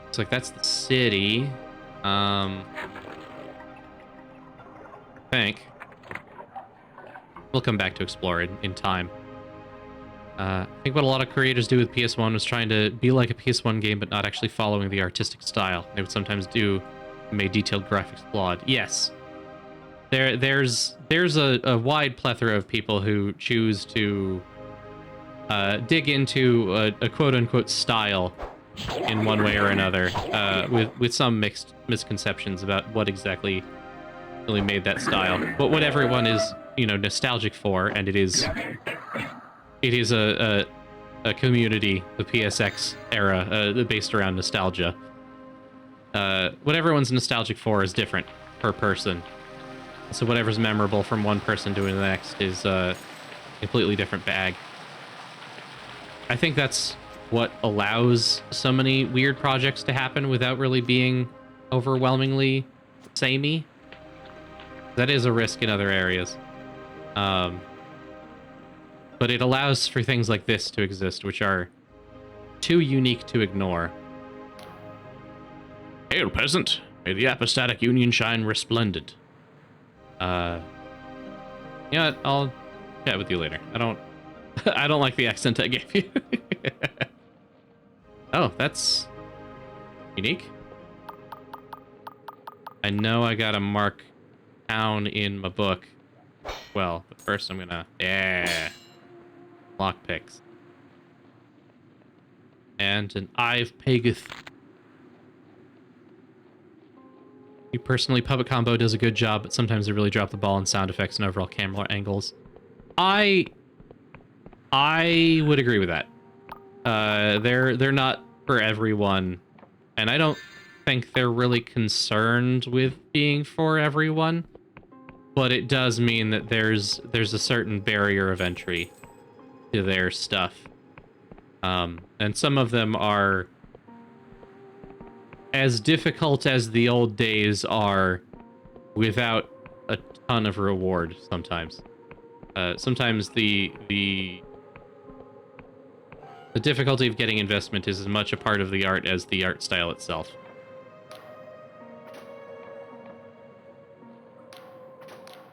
[SPEAKER 1] Looks like that's the city. Think. We'll come back to explore it in time. I think what a lot of creators do with PS1 was trying to be like a PS1 game, but not actually following the artistic style. They would sometimes made detailed graphics flawed. Yes. There's a wide plethora of people who choose to dig into a quote-unquote style in one way or another, with some mixed misconceptions about what exactly really made that style. But what everyone is, nostalgic for, and it is a community, the PSX era, based around nostalgia. What everyone's nostalgic for is different per person. So whatever's memorable from one person to the next is a completely different bag. I think that's what allows so many weird projects to happen without really being overwhelmingly samey. That is a risk in other areas. But it allows for things like this to exist, which are too unique to ignore.
[SPEAKER 3] Hail, peasant. May the apostatic union shine resplendent.
[SPEAKER 1] Yeah, I'll chat with you later. I don't like the accent I gave you. Oh, that's unique. I know I gotta mark town in my book. Well, but first I'm gonna... Yeah. Lockpicks. And an Eye of Pageth. Me personally, Puppet Combo does a good job, but sometimes they really drop the ball in sound effects and overall camera angles. I would agree with that. They're not for everyone, and I don't think they're really concerned with being for everyone. But it does mean that there's a certain barrier of entry to their stuff, and some of them are as difficult as the old days are, without a ton of reward. Sometimes the difficulty of getting investment is as much a part of the art as the art style itself.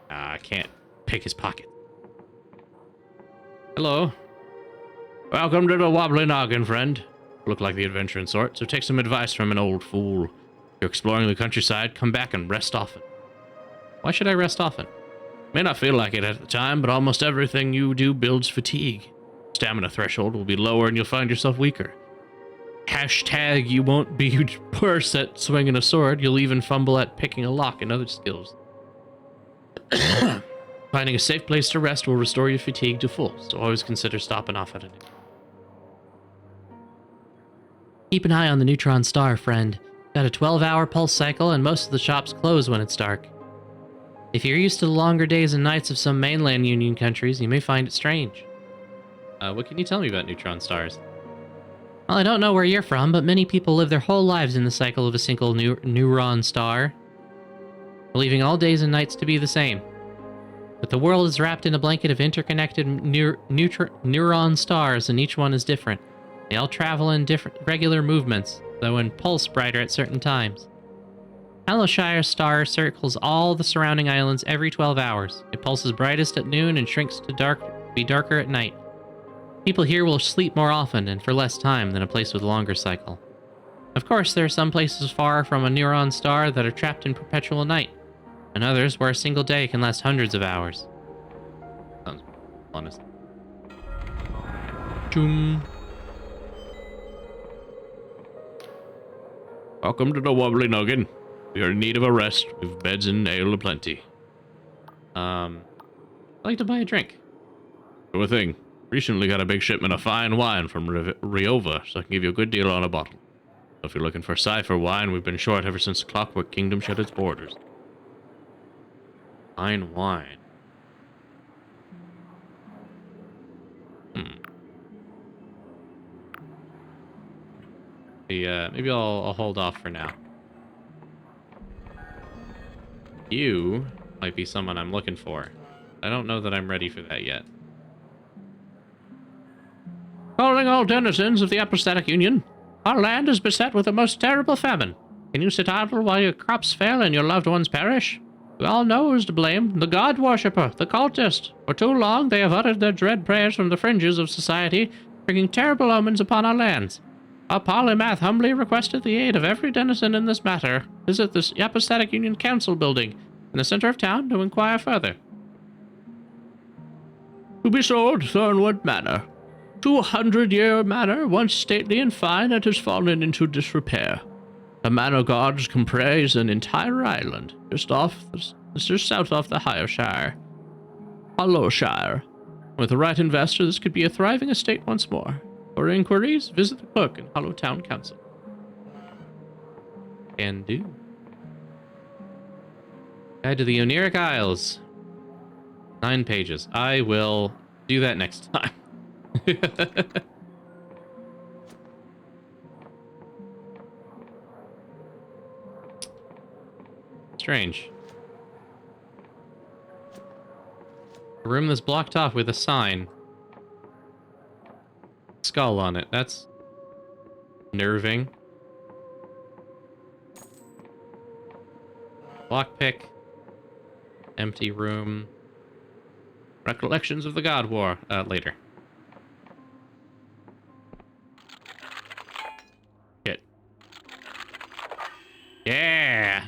[SPEAKER 1] I can't pick his pocket. Hello.
[SPEAKER 3] Welcome to the Wobbly Noggin, friend. Look like the adventuring sort, so take some advice from an old fool. If you're exploring the countryside, come back and rest often.
[SPEAKER 1] Why should I rest often?
[SPEAKER 3] May not feel like it at the time, but almost everything you do builds fatigue. Stamina threshold will be lower and you'll find yourself weaker. Hashtag you won't be worse at swinging a sword, you'll even fumble at picking a lock and other skills. Finding a safe place to rest will restore your fatigue to full, so always consider stopping off at an inn.
[SPEAKER 4] Keep an eye on the neutron star, friend. Got a 12-hour pulse cycle, and most of the shops close when it's dark. If you're used to the longer days and nights of some mainland Union countries, you may find it strange.
[SPEAKER 1] What can you tell me about neutron stars?
[SPEAKER 4] Well, I don't know where you're from, but many people live their whole lives in the cycle of a single neuron star, believing all days and nights to be the same. But the world is wrapped in a blanket of interconnected neuron stars, and each one is different. They all travel in different regular movements, though in pulse brighter at certain times. Leshii star circles all the surrounding islands every 12 hours. It pulses brightest at noon and shrinks to be darker at night. People here will sleep more often and for less time than a place with a longer cycle. Of course, there are some places far from a neuron star that are trapped in perpetual night, and others where a single day can last hundreds of hours.
[SPEAKER 1] Sounds honest.
[SPEAKER 4] Choom.
[SPEAKER 3] Welcome to the Wobbly Noggin. We are in need of a rest, with beds and ale aplenty.
[SPEAKER 1] I'd like to buy a drink.
[SPEAKER 3] Sure thing. Recently got a big shipment of fine wine from Riova, so I can give you a good deal on a bottle. So if you're looking for cipher wine, we've been short ever since the Clockwork Kingdom shut its borders.
[SPEAKER 1] Fine wine. Maybe I'll hold off for now. You might be someone I'm looking for. I don't know that I'm ready for that yet.
[SPEAKER 4] Calling all denizens of the Apostatic Union. Our land is beset with a most terrible famine. Can you sit idle while your crops fail and your loved ones perish? We all know who's to blame, the god worshipper, the cultist. For too long they have uttered their dread prayers from the fringes of society, bringing terrible omens upon our lands. Our polymath humbly requested the aid of every denizen in this matter. Visit the Apostatic Union Council building in the center of town to inquire further. To be sold, Thornwood Manor. 200-year manor, once stately and fine, that has fallen into disrepair. The manor guards comprise an entire island, just south of the Hollowshire. With the right investor, this could be a thriving estate once more. For inquiries, visit the clerk in Hollow Town Council. Can do. Guide to the Oniric Isles. 9 pages. I will do that next time. Strange. A room that's blocked off with a sign. Skull on it. That's nerving. Lockpick. Empty room. Recollections of the God War. Later. Shit. Yeah!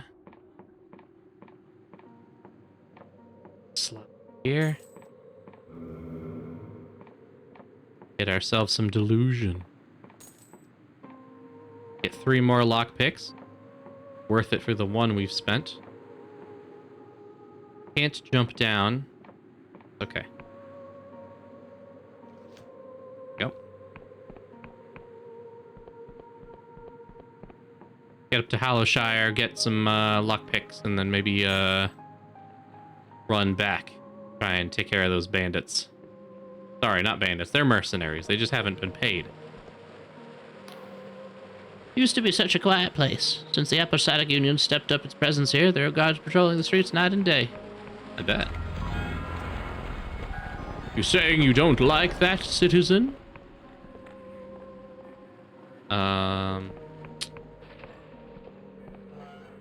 [SPEAKER 4] Slap here. Get ourselves some delusion. Get 3 more lockpicks. Worth it for the 1 we've spent. Can't jump down. Okay. Go. Get up to Hollowshire, get some lockpicks, and then maybe run back. Try and take care of those bandits. Sorry, not bandits. They're mercenaries. They just haven't been paid. Used to be such a quiet place. Since the Apostatic Union stepped up its presence here, there are guards patrolling the streets night and day.
[SPEAKER 1] I bet.
[SPEAKER 4] You saying you don't like that, citizen?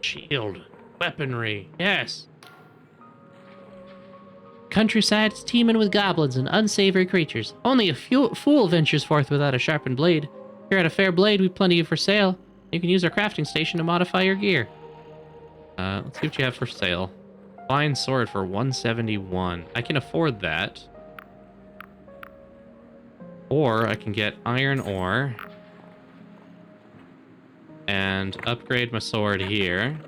[SPEAKER 4] Shield. Weaponry. Yes. Countryside's teeming with goblins and unsavory creatures. Only a fool ventures forth without a sharpened blade. Here at a fair blade, we've plenty for sale. You can use our crafting station to modify your gear. Let's see what you have for sale. Fine sword for 171. I can afford that. Or I can get iron ore. And upgrade my sword here.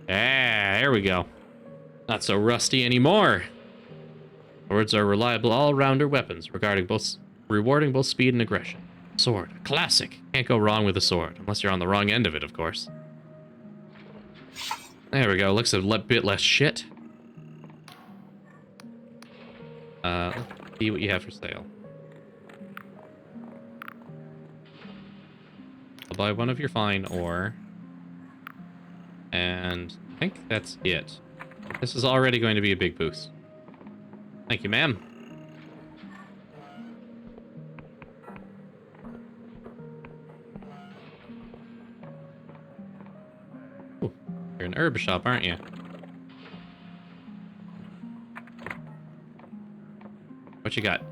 [SPEAKER 4] Yeah, there we go. Not so rusty anymore. Swords are reliable all-rounder weapons, rewarding both speed and aggression. Sword, a classic. Can't go wrong with a sword, unless you're on the wrong end of it, of course. There we go. Looks a bit less shit. Let's see what you have for sale. I'll buy 1 of your fine ore. And I think that's it. This is already going to be a big boost. Thank you, ma'am. Ooh, you're an herb shop, aren't you? What you got?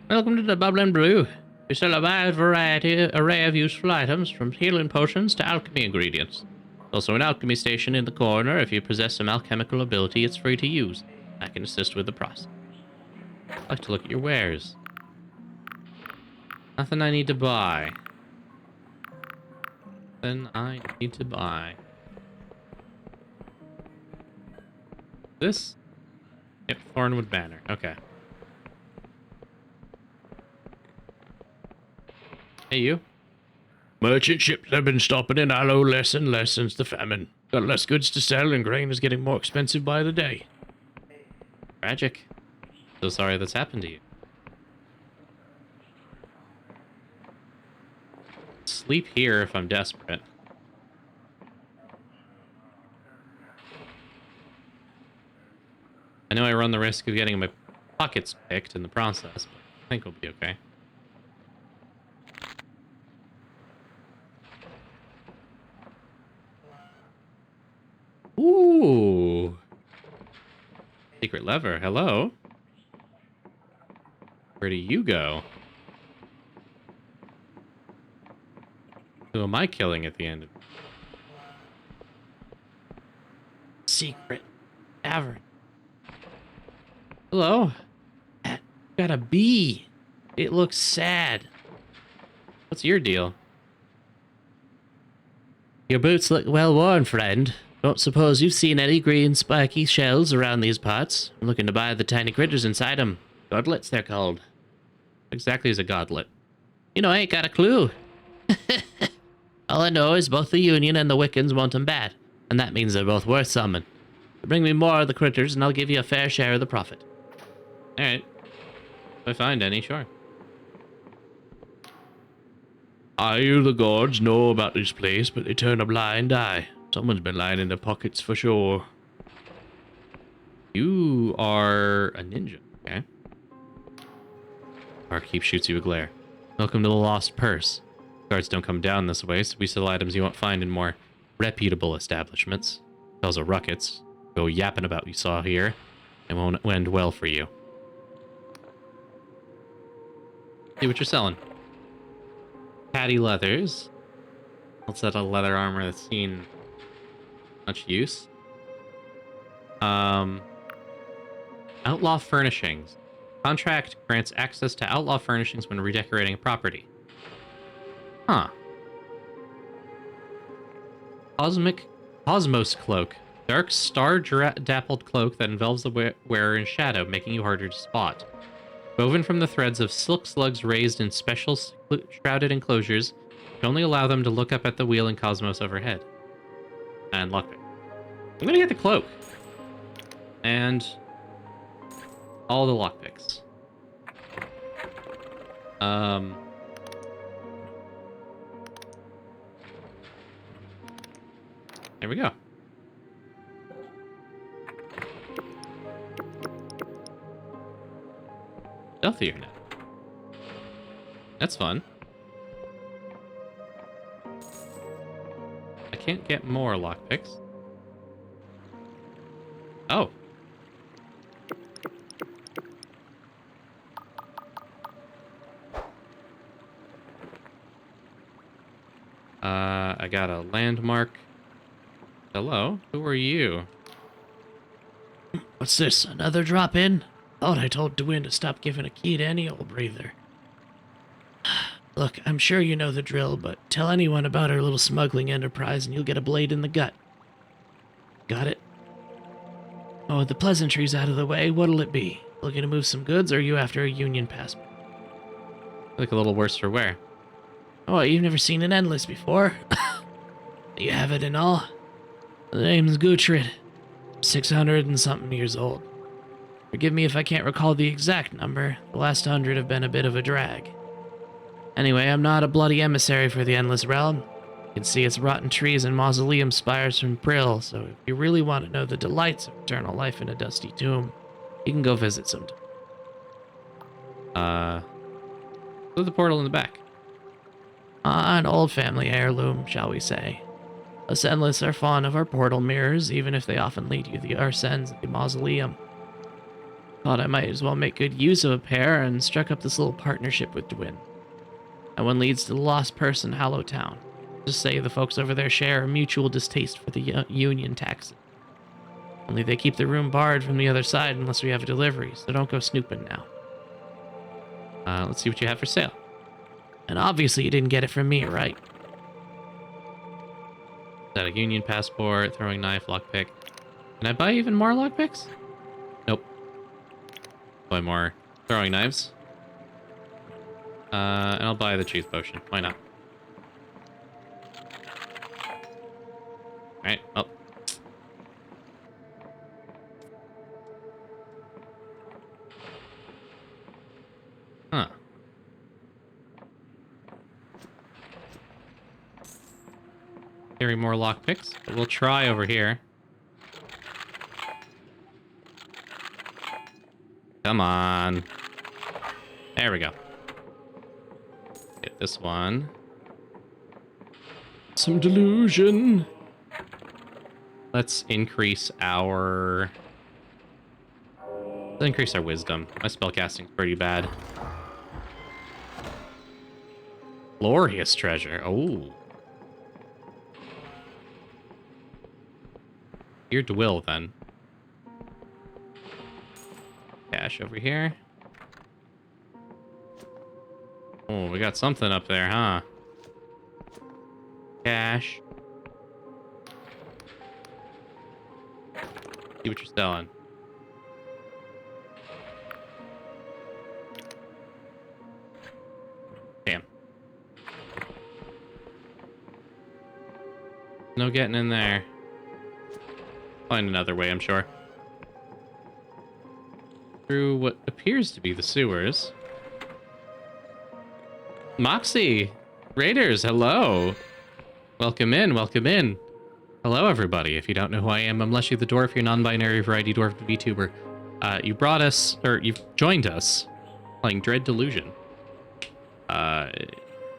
[SPEAKER 4] Welcome to the Bubbling Brew. We sell a wide array of useful items, from healing potions to alchemy ingredients. Also an alchemy station in the corner. If you possess some alchemical ability, it's free to use. I can assist with the process. I'd like to look at your wares. Nothing I need to buy. Nothing I need to buy. This? Yep, Thornwood Banner. Okay. Hey, you.
[SPEAKER 3] Merchant ships have been stopping in Allo less and less since the famine. Got less goods to sell, and grain is getting more expensive by the day.
[SPEAKER 1] Tragic. So sorry that's happened to you. sleep here if I'm desperate. I know I run the risk of getting my pockets picked in the process, but I think we'll be okay. Ooh. Secret lever. Hello. Where do you go? Who am I killing at the end of it?
[SPEAKER 4] Secret cavern.
[SPEAKER 1] Hello.
[SPEAKER 4] Got a bee. It looks sad.
[SPEAKER 1] What's your deal?
[SPEAKER 4] Your boots look well worn, friend. Don't suppose you've seen any green spiky shells around these parts? I'm looking to buy the tiny critters inside them. Godlets, they're called.
[SPEAKER 1] Exactly as a godlet.
[SPEAKER 4] You know, I ain't got a clue. All I know is both the Union and the Wiccans want them bad, and that means they're both worth something. Bring me more of the critters, and I'll give you a fair share of the profit.
[SPEAKER 1] Alright. If I find any, sure.
[SPEAKER 3] I hear the guards know about this place, but they turn a blind eye. Someone's been lying in their pockets for sure.
[SPEAKER 1] You are a ninja, okay? Barkeep shoots you a glare. Welcome to the Lost Purse. Guards don't come down this way, so we sell items you won't find in more reputable establishments. Those are ruckets. Go yapping about what you saw here. It won't end well for you. See what you're selling. Patty leathers. What's that? A leather armor that's seen much use. Outlaw furnishings. Contract grants access to outlaw furnishings when redecorating a property. Huh. Cosmos cloak. Dark star-dappled cloak that envelops the wearer in shadow, making you harder to spot. Woven from the threads of silk slugs raised in special shrouded enclosures, which only allow them to look up at the wheel in cosmos overhead. And lockpick. I'm gonna get the cloak. And all the lockpicks. There we go. Stealthier now. That's fun. I can't get more lockpicks. Oh. I got a landmark. Hello, who are you?
[SPEAKER 4] What's this, another drop-in? Thought I told Dwayne to stop giving a key to any old breather. Look, I'm sure you know the drill, but tell anyone about our little smuggling enterprise and you'll get a blade in the gut. Got it? Oh, the pleasantries out of the way, what'll it be? Looking to move some goods, or are you after a Union passport?
[SPEAKER 1] Like a little worse for wear.
[SPEAKER 4] Oh, you've never seen an endless before? You have it and all? The name's Gutrid. 600 and something years old. Forgive me if I can't recall the exact number. The last 100 have been a bit of a drag. Anyway, I'm not a bloody emissary for the Endless Realm. You can see its rotten trees and mausoleum spires from Brill, so if you really want to know the delights of eternal life in a dusty tomb, you can go visit sometime.
[SPEAKER 1] Through the portal in the back.
[SPEAKER 4] An old family heirloom, shall we say. Us Endless are fond of our portal mirrors, even if they often lead you to the Arsens of the mausoleum. Thought I might as well make good use of a pair and struck up this little partnership with Dwin. That one leads to the Lost Purse in Hollow Town. Just say the folks over there share a mutual distaste for the Union taxes. Only they keep the room barred from the other side unless we have a delivery, so don't go snooping now.
[SPEAKER 1] Let's see what you have for sale.
[SPEAKER 4] And obviously you didn't get it from me, right?
[SPEAKER 1] Is that a Union passport, throwing knife, lockpick? Can I buy even more lockpicks? Nope. Buy more throwing knives. And I'll buy the truth potion. Why not? Alright, well. Huh. carry more lockpicks, but we'll try over here. Come on. There we go. Get this one.
[SPEAKER 3] Some delusion.
[SPEAKER 1] Let's increase our... Let's increase our wisdom. My spellcasting's pretty bad. Glorious treasure. Oh. Your Dwill, then. Cash over here. Oh, we got something up there, huh? Cash. See what you're selling. Damn. No getting in there. Find another way, I'm sure. Through what appears to be the sewers. Moxie! Raiders, hello! Welcome in, welcome in. Hello, everybody. If you don't know who I am, I'm Leshii the Dwarf, your non-binary variety dwarf VTuber. You brought us, or you've joined us, playing Dread Delusion.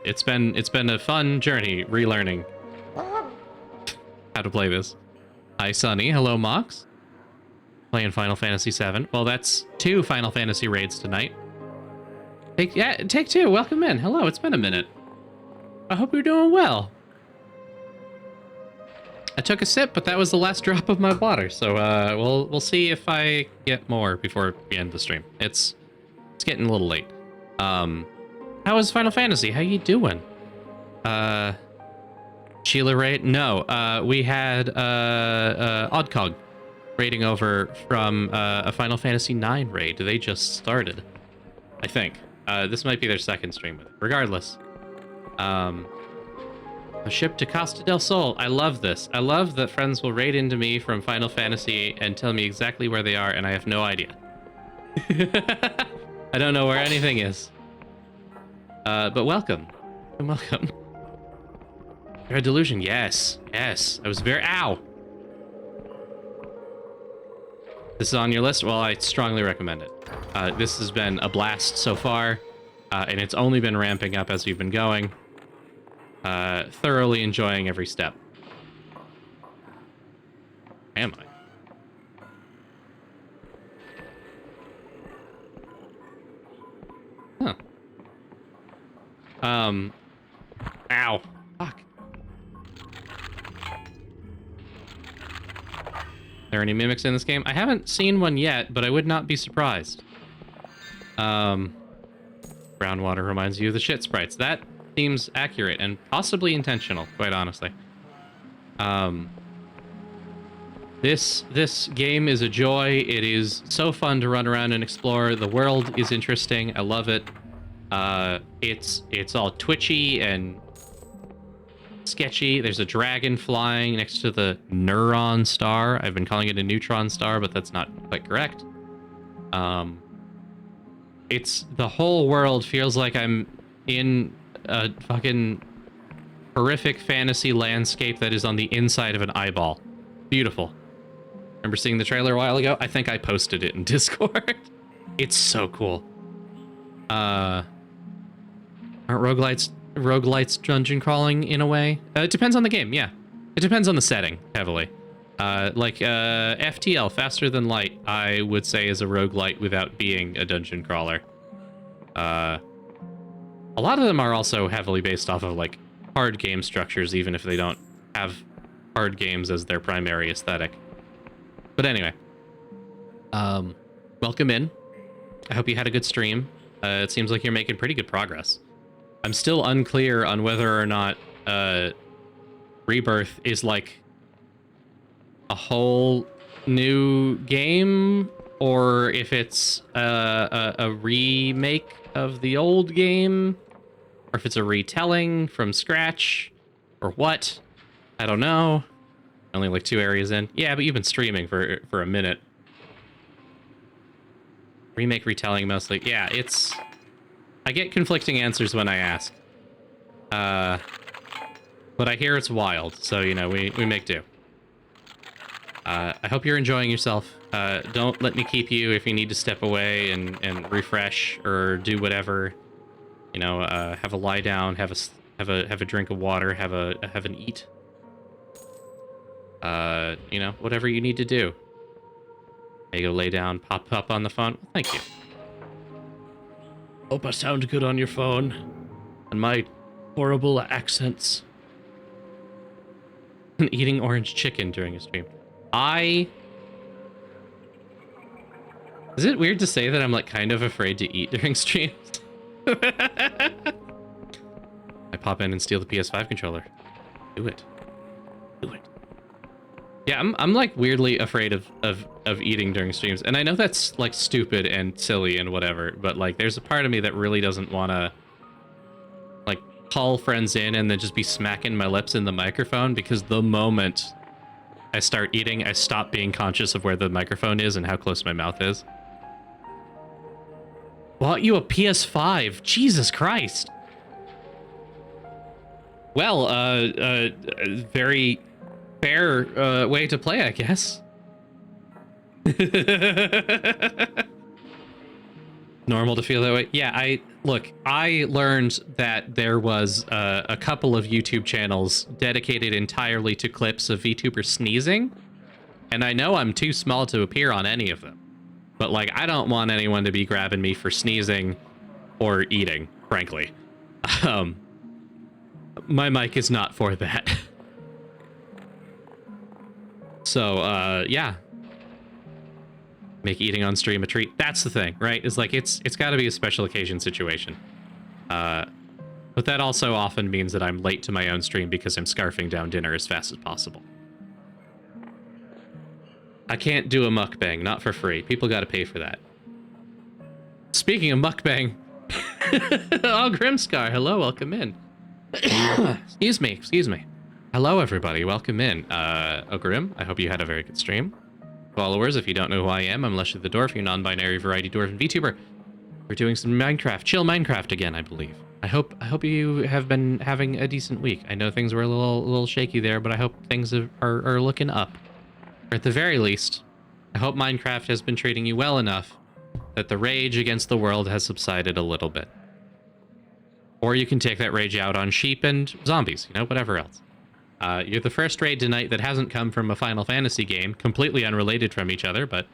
[SPEAKER 1] It's been a fun journey relearning how to play this. Hi, Sunny. Hello, Mox. Playing Final Fantasy VII. Well, that's 2 Final Fantasy raids tonight. Take 2. Welcome in. Hello. It's been a minute. I hope you're doing well. I took a sip, but that was the last drop of my water. So we'll see if I get more before we end the stream. It's getting a little late. How is Final Fantasy? How you doing? Sheila raid? No. We had Oddcog raiding over from a Final Fantasy IX raid. They just started, I think. This might be their second stream with it. Regardless. A ship to Costa del Sol. I love this. I love that friends will raid into me from Final Fantasy and tell me exactly where they are, and I have no idea. I don't know where anything is. But welcome. Welcome. Dread Delusion, yes. Yes. I was very... Ow! This is on your list? Well, I strongly recommend it. This has been a blast so far, and it's only been ramping up as we've been going. Thoroughly enjoying every step. Am I? Huh. Ow. Fuck. Are there any mimics in this game? I haven't seen one yet, but I would not be surprised. Brown water reminds you of the shit sprites. That seems accurate and possibly intentional, quite honestly. This game is a joy. It is so fun to run around and explore. The world is interesting. I love it. It's all twitchy and sketchy. There's a dragon flying next to the neuron star. I've been calling it a neutron star, but that's not quite correct. It's the whole world feels like I'm in a fucking horrific fantasy landscape that is on the inside of an eyeball. Beautiful. Remember seeing the trailer a while ago? I think I posted it in Discord. It's so cool. Aren't roguelites dungeon crawling in a way? It depends on the game, yeah. It depends on the setting, heavily. FTL, Faster Than Light, I would say is a roguelite without being a dungeon crawler. A lot of them are also heavily based off of, like, hard game structures, even if they don't have hard games as their primary aesthetic. But anyway. Welcome in. I hope you had a good stream. It seems like you're making pretty good progress. I'm still unclear on whether or not Rebirth is like a whole new game, or if it's a remake of the old game, or if it's a retelling from scratch, or what. I don't know. Only like 2 areas in. Yeah, but you've been streaming for a minute. Remake, retelling mostly. Yeah, it's... I get conflicting answers when I ask. but I hear it's wild, so, you know, we make do. I hope you're enjoying yourself. Don't let me keep you if you need to step away and refresh or do whatever. You know, have a lie down, have a drink of water, have an eat. You know, whatever you need to do. Maybe go lay down, pop up on the phone. Well, thank you.
[SPEAKER 3] Hope I sound good on your phone. And my horrible accents.
[SPEAKER 1] Eating orange chicken during a stream. Is it weird to say that I'm like kind of afraid to eat during streams? I pop in and steal the PS5 controller. Do it. Do it. Yeah, I'm like weirdly afraid of eating during streams. And I know that's like stupid and silly and whatever, but like there's a part of me that really doesn't want to like call friends in and then just be smacking my lips in the microphone, because the moment I start eating, I stop being conscious of where the microphone is and how close my mouth is. Bought you a PS5. Jesus Christ. Well, very fair way to play, I guess. Normal to feel that way. Yeah, I learned that there was a couple of YouTube channels dedicated entirely to clips of VTubers sneezing, and I know I'm too small to appear on any of them. But, like, I don't want anyone to be grabbing me for sneezing or eating, frankly. My mic is not for that. So, yeah. Make eating on stream a treat. That's the thing, right? It's like, it's got to be a special occasion situation. But that also often means that I'm late to my own stream because I'm scarfing down dinner as fast as possible. I can't do a mukbang, not for free. People got to pay for that. Speaking of mukbang, oh, Grimscar, hello, welcome in. Excuse me. Hello, everybody, welcome in. Grim, I hope you had a very good stream. Followers, if you don't know who I am, I'm Leshii the Dwarf, your non-binary variety dwarf and VTuber. We're doing some Minecraft, chill Minecraft again, I believe. I hope you have been having a decent week. I know things were a little shaky there, but I hope things are looking up. Or at the very least, I hope Minecraft has been treating you well enough that the rage against the world has subsided a little bit. Or you can take that rage out on sheep and zombies, you know, whatever else. You're the first raid tonight that hasn't come from a Final Fantasy game, completely unrelated from each other, but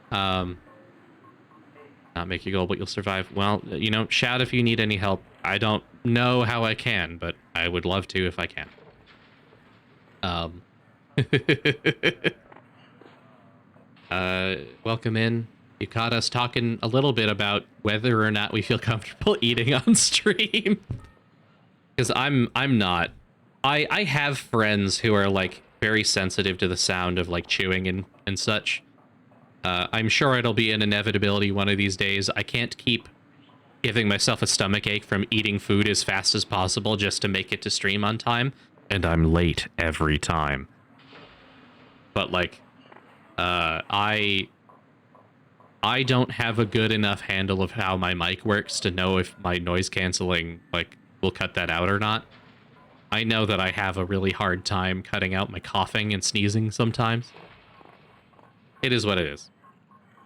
[SPEAKER 1] not make you go, but you'll survive. Well, you know, shout if you need any help. I don't know how I can, but I would love to if I can. Welcome in. You caught us talking a little bit about whether or not we feel comfortable eating on stream. Because I'm not. I have friends who are like very sensitive to the sound of like chewing and such. I'm sure it'll be an inevitability one of these days. I can't keep giving myself a stomachache from eating food as fast as possible just to make it to stream on time. And I'm late every time. But like, I don't have a good enough handle of how my mic works to know if my noise canceling like will cut that out or not. I know that I have a really hard time cutting out my coughing and sneezing sometimes. It is what it is.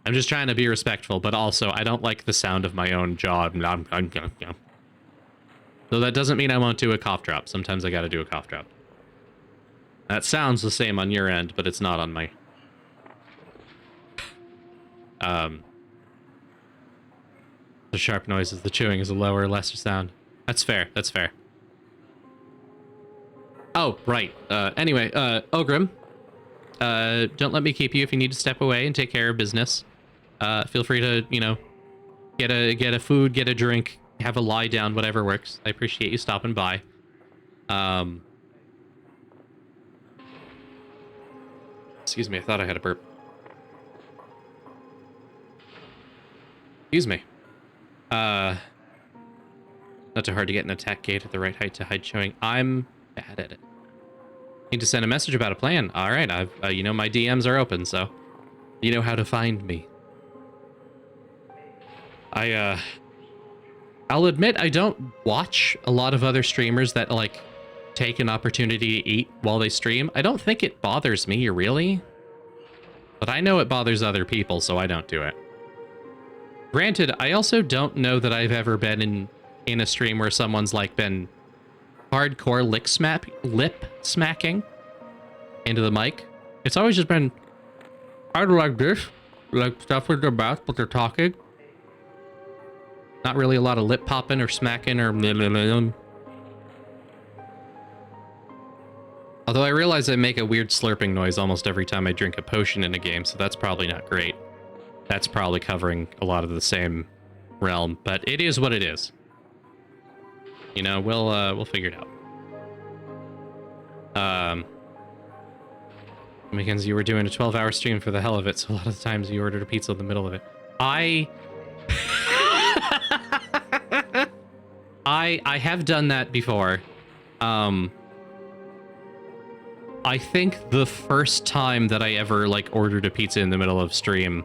[SPEAKER 1] I'm just trying to be respectful, but also I don't like the sound of my own jaw. So that doesn't mean I won't do a cough drop. Sometimes I gotta do a cough drop. That sounds the same on your end, but it's not on my... The sharp noises, the chewing is a lower, lesser sound. That's fair, that's fair. Oh, right. Anyway, Ogrim, don't let me keep you if you need to step away and take care of business. Feel free to, you know, get a food, get a drink, have a lie down, whatever works. I appreciate you stopping by. Excuse me, I thought I had a burp. Excuse me. Not too hard to get an attack gate at the right height to hide showing. I'm bad at it. Need to send a message about a plan. All right, I've you know, my DMs are open, so you know how to find me. I'll admit I don't watch a lot of other streamers that like take an opportunity to eat while they stream. I don't think it bothers me, really. But I know it bothers other people, so I don't do it. Granted, I also don't know that I've ever been in a stream where someone's like been hardcore lip smacking into the mic. It's always just been kind of like this, like stuff with their mouth, but they're talking. Not really a lot of lip popping or smacking or blah, blah, blah. Although I realize I make a weird slurping noise almost every time I drink a potion in a game, so that's probably not great. That's probably covering a lot of the same realm, but it is what it is. You know, we'll figure it out. Mackenzie, you were doing a 12-hour stream for the hell of it, so a lot of the times you ordered a pizza in the middle of it. I have done that before. I think the first time that I ever like ordered a pizza in the middle of stream,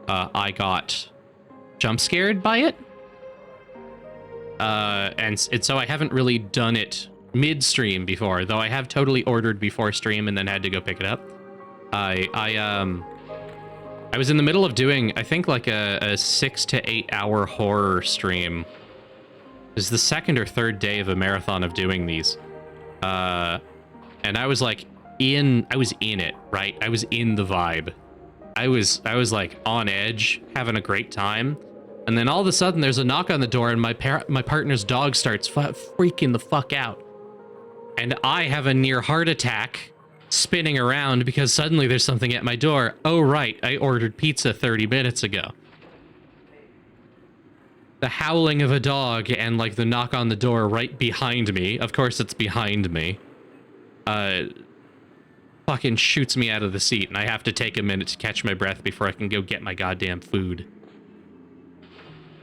[SPEAKER 1] I got jump scared by it. And so I haven't really done it mid-stream before, though I have totally ordered before stream and then had to go pick it up. I was in the middle of doing, I think, like a 6 to 8 hour horror stream. This is the second or third day of a marathon of doing these. And I was like I was in it, right? I was in the vibe. I was like on edge, having a great time. And then all of a sudden there's a knock on the door and my partner's dog starts freaking the fuck out. And I have a near heart attack spinning around because suddenly there's something at my door. Oh, right. I ordered pizza 30 minutes ago. The howling of a dog and like the knock on the door right behind me. Of course it's behind me. Fucking shoots me out of the seat and I have to take a minute to catch my breath before I can go get my goddamn food.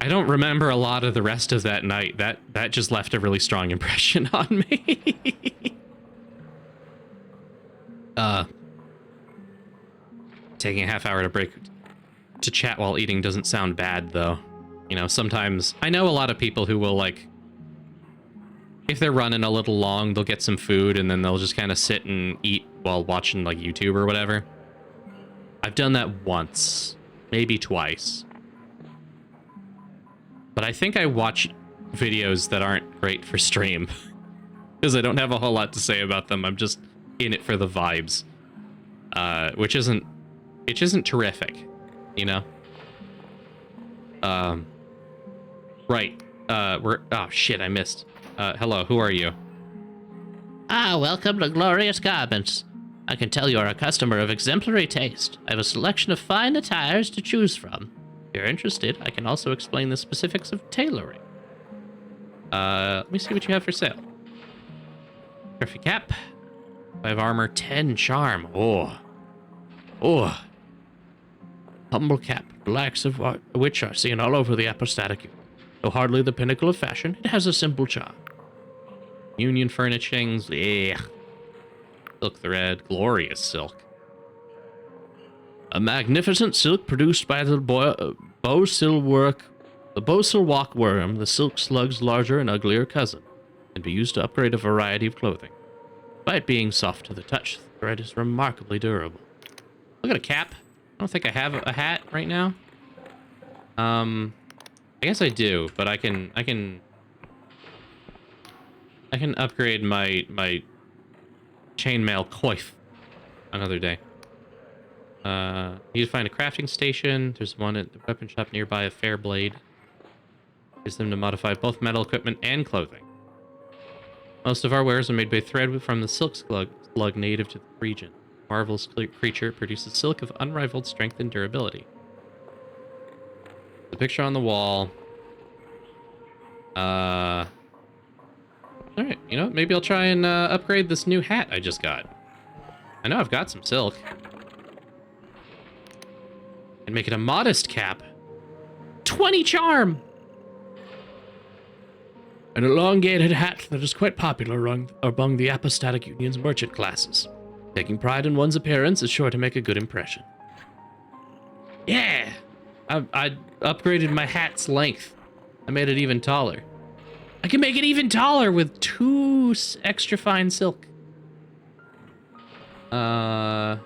[SPEAKER 1] I don't remember a lot of the rest of that night. That just left a really strong impression on me. Taking a half hour to break to chat while eating doesn't sound bad though. You know, sometimes I know a lot of people who will like, if they're running a little long, they'll get some food and then they'll just kind of sit and eat while watching like YouTube or whatever. I've done that once, maybe twice. But I think I watch videos that aren't great for stream because I don't have a whole lot to say about them. I'm just in it for the vibes, which isn't terrific, you know? Right. Oh shit, I missed. Hello, who are you?
[SPEAKER 6] Welcome to Glorious Garments. I can tell you are a customer of exemplary taste. I have a selection of fine attires to choose from. If you're interested, I can also explain the specifics of tailoring.
[SPEAKER 1] Let me see what you have for sale. Trophy cap. 5 armor, 10 charm. Oh.
[SPEAKER 6] Humble cap, the likes of which are seen all over the apostatic union. Though hardly the pinnacle of fashion, it has a simple charm.
[SPEAKER 1] Union furnishings. Yeah. Silk thread. Glorious silk.
[SPEAKER 6] A magnificent silk produced by the Bowsil walk worm, the silk slug's larger and uglier cousin, can be used to upgrade a variety of clothing. Despite being soft to the touch, the thread is remarkably durable.
[SPEAKER 1] Look at a cap. I don't think I have a hat right now. I guess I do, but I can upgrade my chainmail coif another day. Need to find a crafting station. There's one at the weapon shop nearby, a fair blade. Use them to modify both metal equipment and clothing. Most of our wares are made by thread from the silk slug native to the region. Marvelous creature produces silk of unrivaled strength and durability. The picture on the wall. Alright, you know, maybe I'll try and upgrade this new hat I just got. I know I've got some silk. And make it a modest cap. 20 charm!
[SPEAKER 6] An elongated hat that is quite popular among the apostatic union's merchant classes. Taking pride in one's appearance is sure to make a good impression.
[SPEAKER 1] Yeah! I upgraded my hat's length. I made it even taller.
[SPEAKER 4] I can make it even taller with 2 extra fine silk. Alright.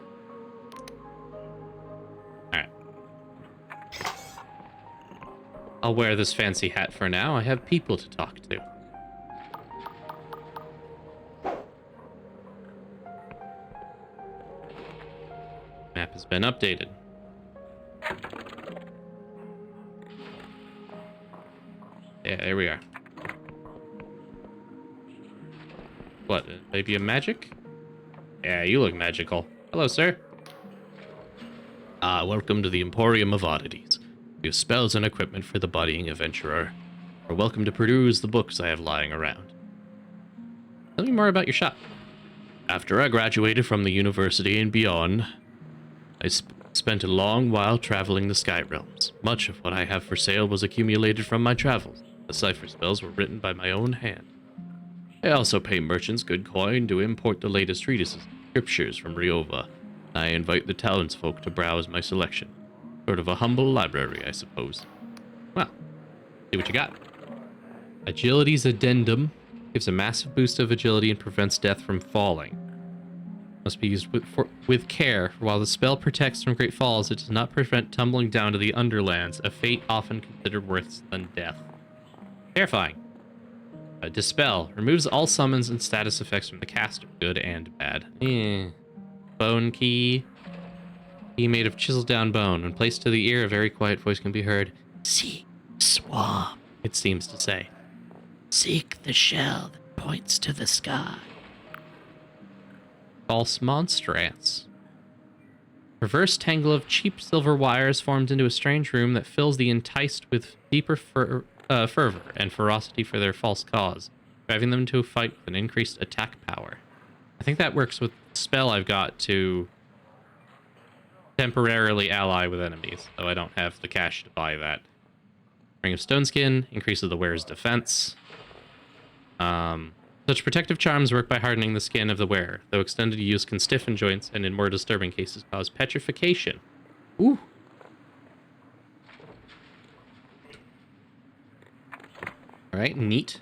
[SPEAKER 4] I'll wear this fancy hat for now. I have people to talk to. Map has been updated. Yeah, there we are. What, maybe a magic? Yeah, you look magical. Hello, sir.
[SPEAKER 6] Welcome to the Emporium of Oddities. We have spells and equipment for the budding adventurer. You're welcome to peruse the books I have lying around.
[SPEAKER 4] Tell me more about your shop.
[SPEAKER 6] After I graduated from the university and beyond, I spent a long while traveling the Sky Realms. Much of what I have for sale was accumulated from my travels. The cipher spells were written by my own hand. I also pay merchants good coin to import the latest treatises and scriptures from Riova. I invite the townsfolk to browse my selection. Sort of a humble library, I suppose.
[SPEAKER 4] Well, see what you got. Agility's addendum gives a massive boost of agility and prevents death from falling. Must be used with care. While the spell protects from great falls, it does not prevent tumbling down to the underlands, a fate often considered worse than death. Terrifying. Dispel removes all summons and status effects from the caster, good and bad. Bone key. Key made of chiseled down bone. When placed to the ear, a very quiet voice can be heard. Seek swamp, it seems to say. Seek the shell that points to the sky. False monstrance. Reverse tangle of cheap silver wires formed into a strange room that fills the enticed with deeper fervor and ferocity for their false cause, driving them to a fight with an increased attack power. I think that works with the spell I've got to temporarily ally with enemies, though I don't have the cash to buy that. Ring of Stone Skin increases the wearer's defense. Such protective charms work by hardening the skin of the wearer, though extended use can stiffen joints and in more disturbing cases cause petrification. Ooh. Alright, neat.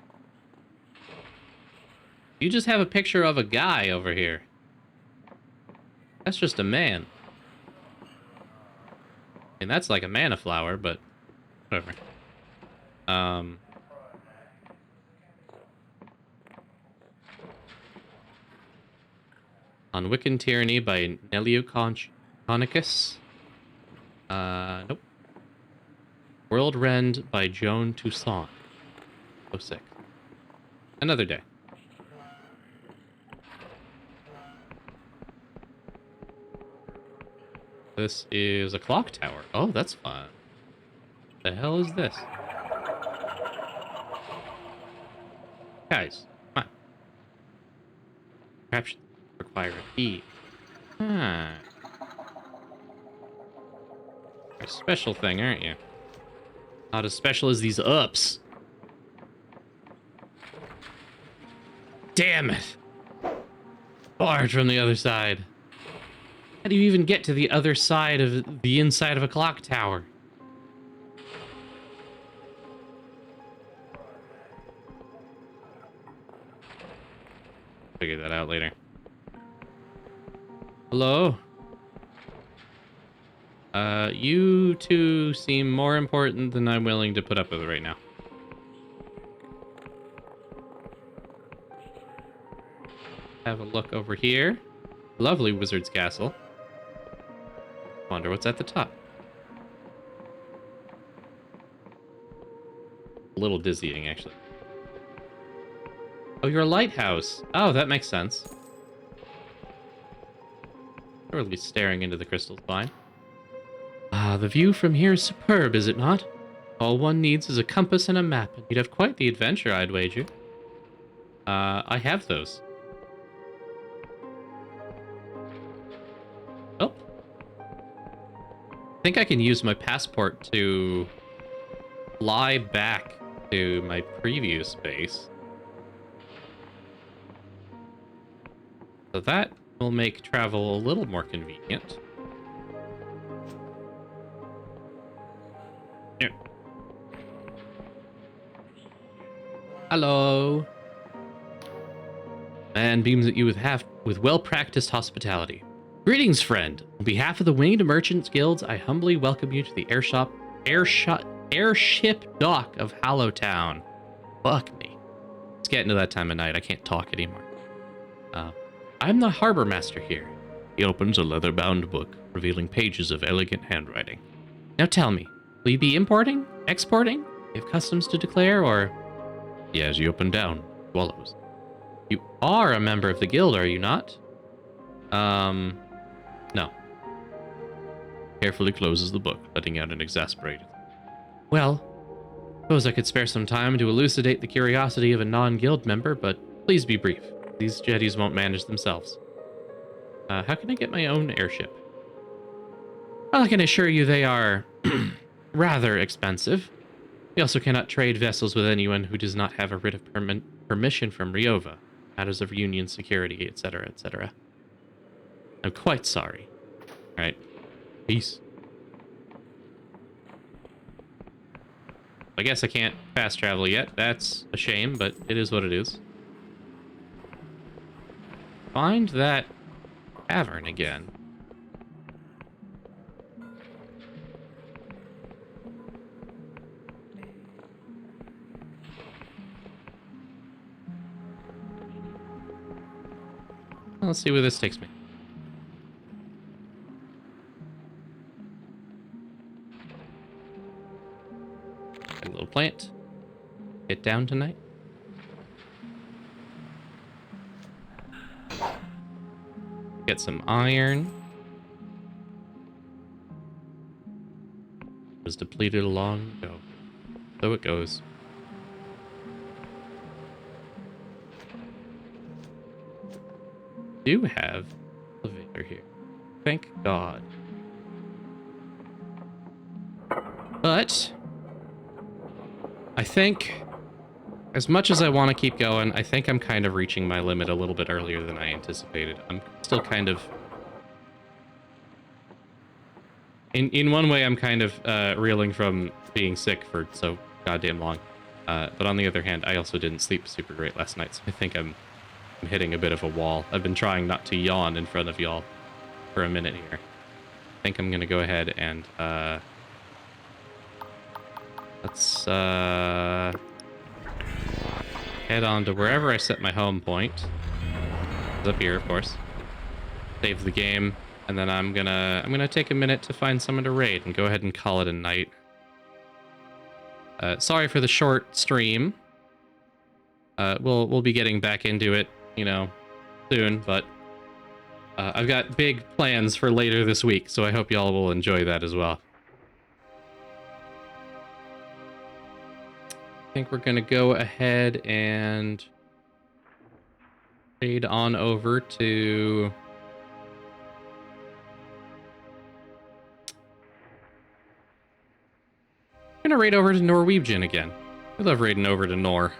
[SPEAKER 4] You just have a picture of a guy over here. That's just a man. I mean, that's like a mana flower, but whatever. On Wiccan Tyranny by Nelioconicus. Nope. World Rend by Joan Toussaint. Oh, sick. Another day. This is a clock tower. Oh, that's fun. The hell is this? Guys, come on. Perhaps require a key. Ah. You're a special thing, aren't you? Not as special as these ups. Damn it! Barred from the other side. How do you even get to the other side of the inside of a clock tower? Figure that out later. Hello? You two seem more important than I'm willing to put up with right now. Have a look over here. Lovely wizard's castle. Wonder what's at the top. A little dizzying, actually. Oh, you're a lighthouse. Oh, that makes sense. Surely staring into the crystal's fine. Ah, the view from here is superb, is it not? All one needs is a compass and a map, and you'd have quite the adventure, I'd wager. I have those. Oh. I think I can use my passport to fly back to my previous base. So that will make travel a little more convenient. Hello. Man beams at you with well-practiced hospitality. Greetings, friend. On behalf of the Winged Merchants Guilds, I humbly welcome you to the airship dock of Hallowtown. Fuck me. It's getting to that time of night. I can't talk anymore. I'm the harbor master here.
[SPEAKER 6] He opens a leather-bound book, revealing pages of elegant handwriting.
[SPEAKER 4] Now tell me, will you be importing? Exporting? You have customs to declare, or...
[SPEAKER 6] He has you up and down, swallows.
[SPEAKER 4] You are a member of the guild, are you not? No.
[SPEAKER 6] Carefully closes the book, letting out an exasperated.
[SPEAKER 4] Well, suppose I could spare some time to elucidate the curiosity of a non-guild member, but please be brief. These jetties won't manage themselves. How can I get my own airship? Well, I can assure you they are rather expensive. We also cannot trade vessels with anyone who does not have a writ of permission from Ryova, matters of union security, etc., etc. I'm quite sorry. All right. Peace. I guess I can't fast travel yet. That's a shame, but it is what it is. Find that tavern again. Let's see where this takes me. A little plant. Get down tonight. Get some iron. Was depleted long ago. So it goes. Do have elevator here. Thank God. But I think, as much as I want to keep going, I think I'm kind of reaching my limit a little bit earlier than I anticipated. I'm still kind of... In one way, I'm kind of reeling from being sick for so goddamn long. But on the other hand, I also didn't sleep super great last night, so I think I'm hitting a bit of a wall. I've been trying not to yawn in front of y'all for a minute here. I think I'm going to go ahead and... let's head on to wherever I set my home point. It's up here, of course. Save the game, and then I'm gonna take a minute to find someone to raid and go ahead and call it a night. Sorry for the short stream. We'll be getting back into it, you know, soon, but I've got big plans for later this week, so I hope y'all will enjoy that as well. I think we're gonna go ahead and fade on over to I'm gonna raid over to Norwegian again. I love raiding over to Nor.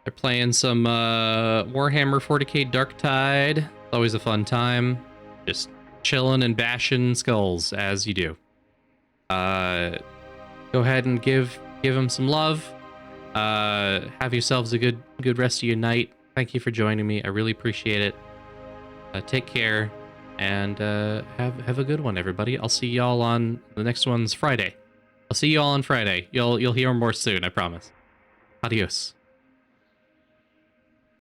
[SPEAKER 4] They're playing some Warhammer 40k Darktide. It's always a fun time. Just chilling and bashing skulls as you do. Go ahead and give them some love. Have yourselves a good rest of your night. Thank you for joining me. I really appreciate it. Take care and have a good one, everybody. I'll see y'all on the next one's Friday. I'll see y'all on Friday. You'll hear more soon, I promise. Adios.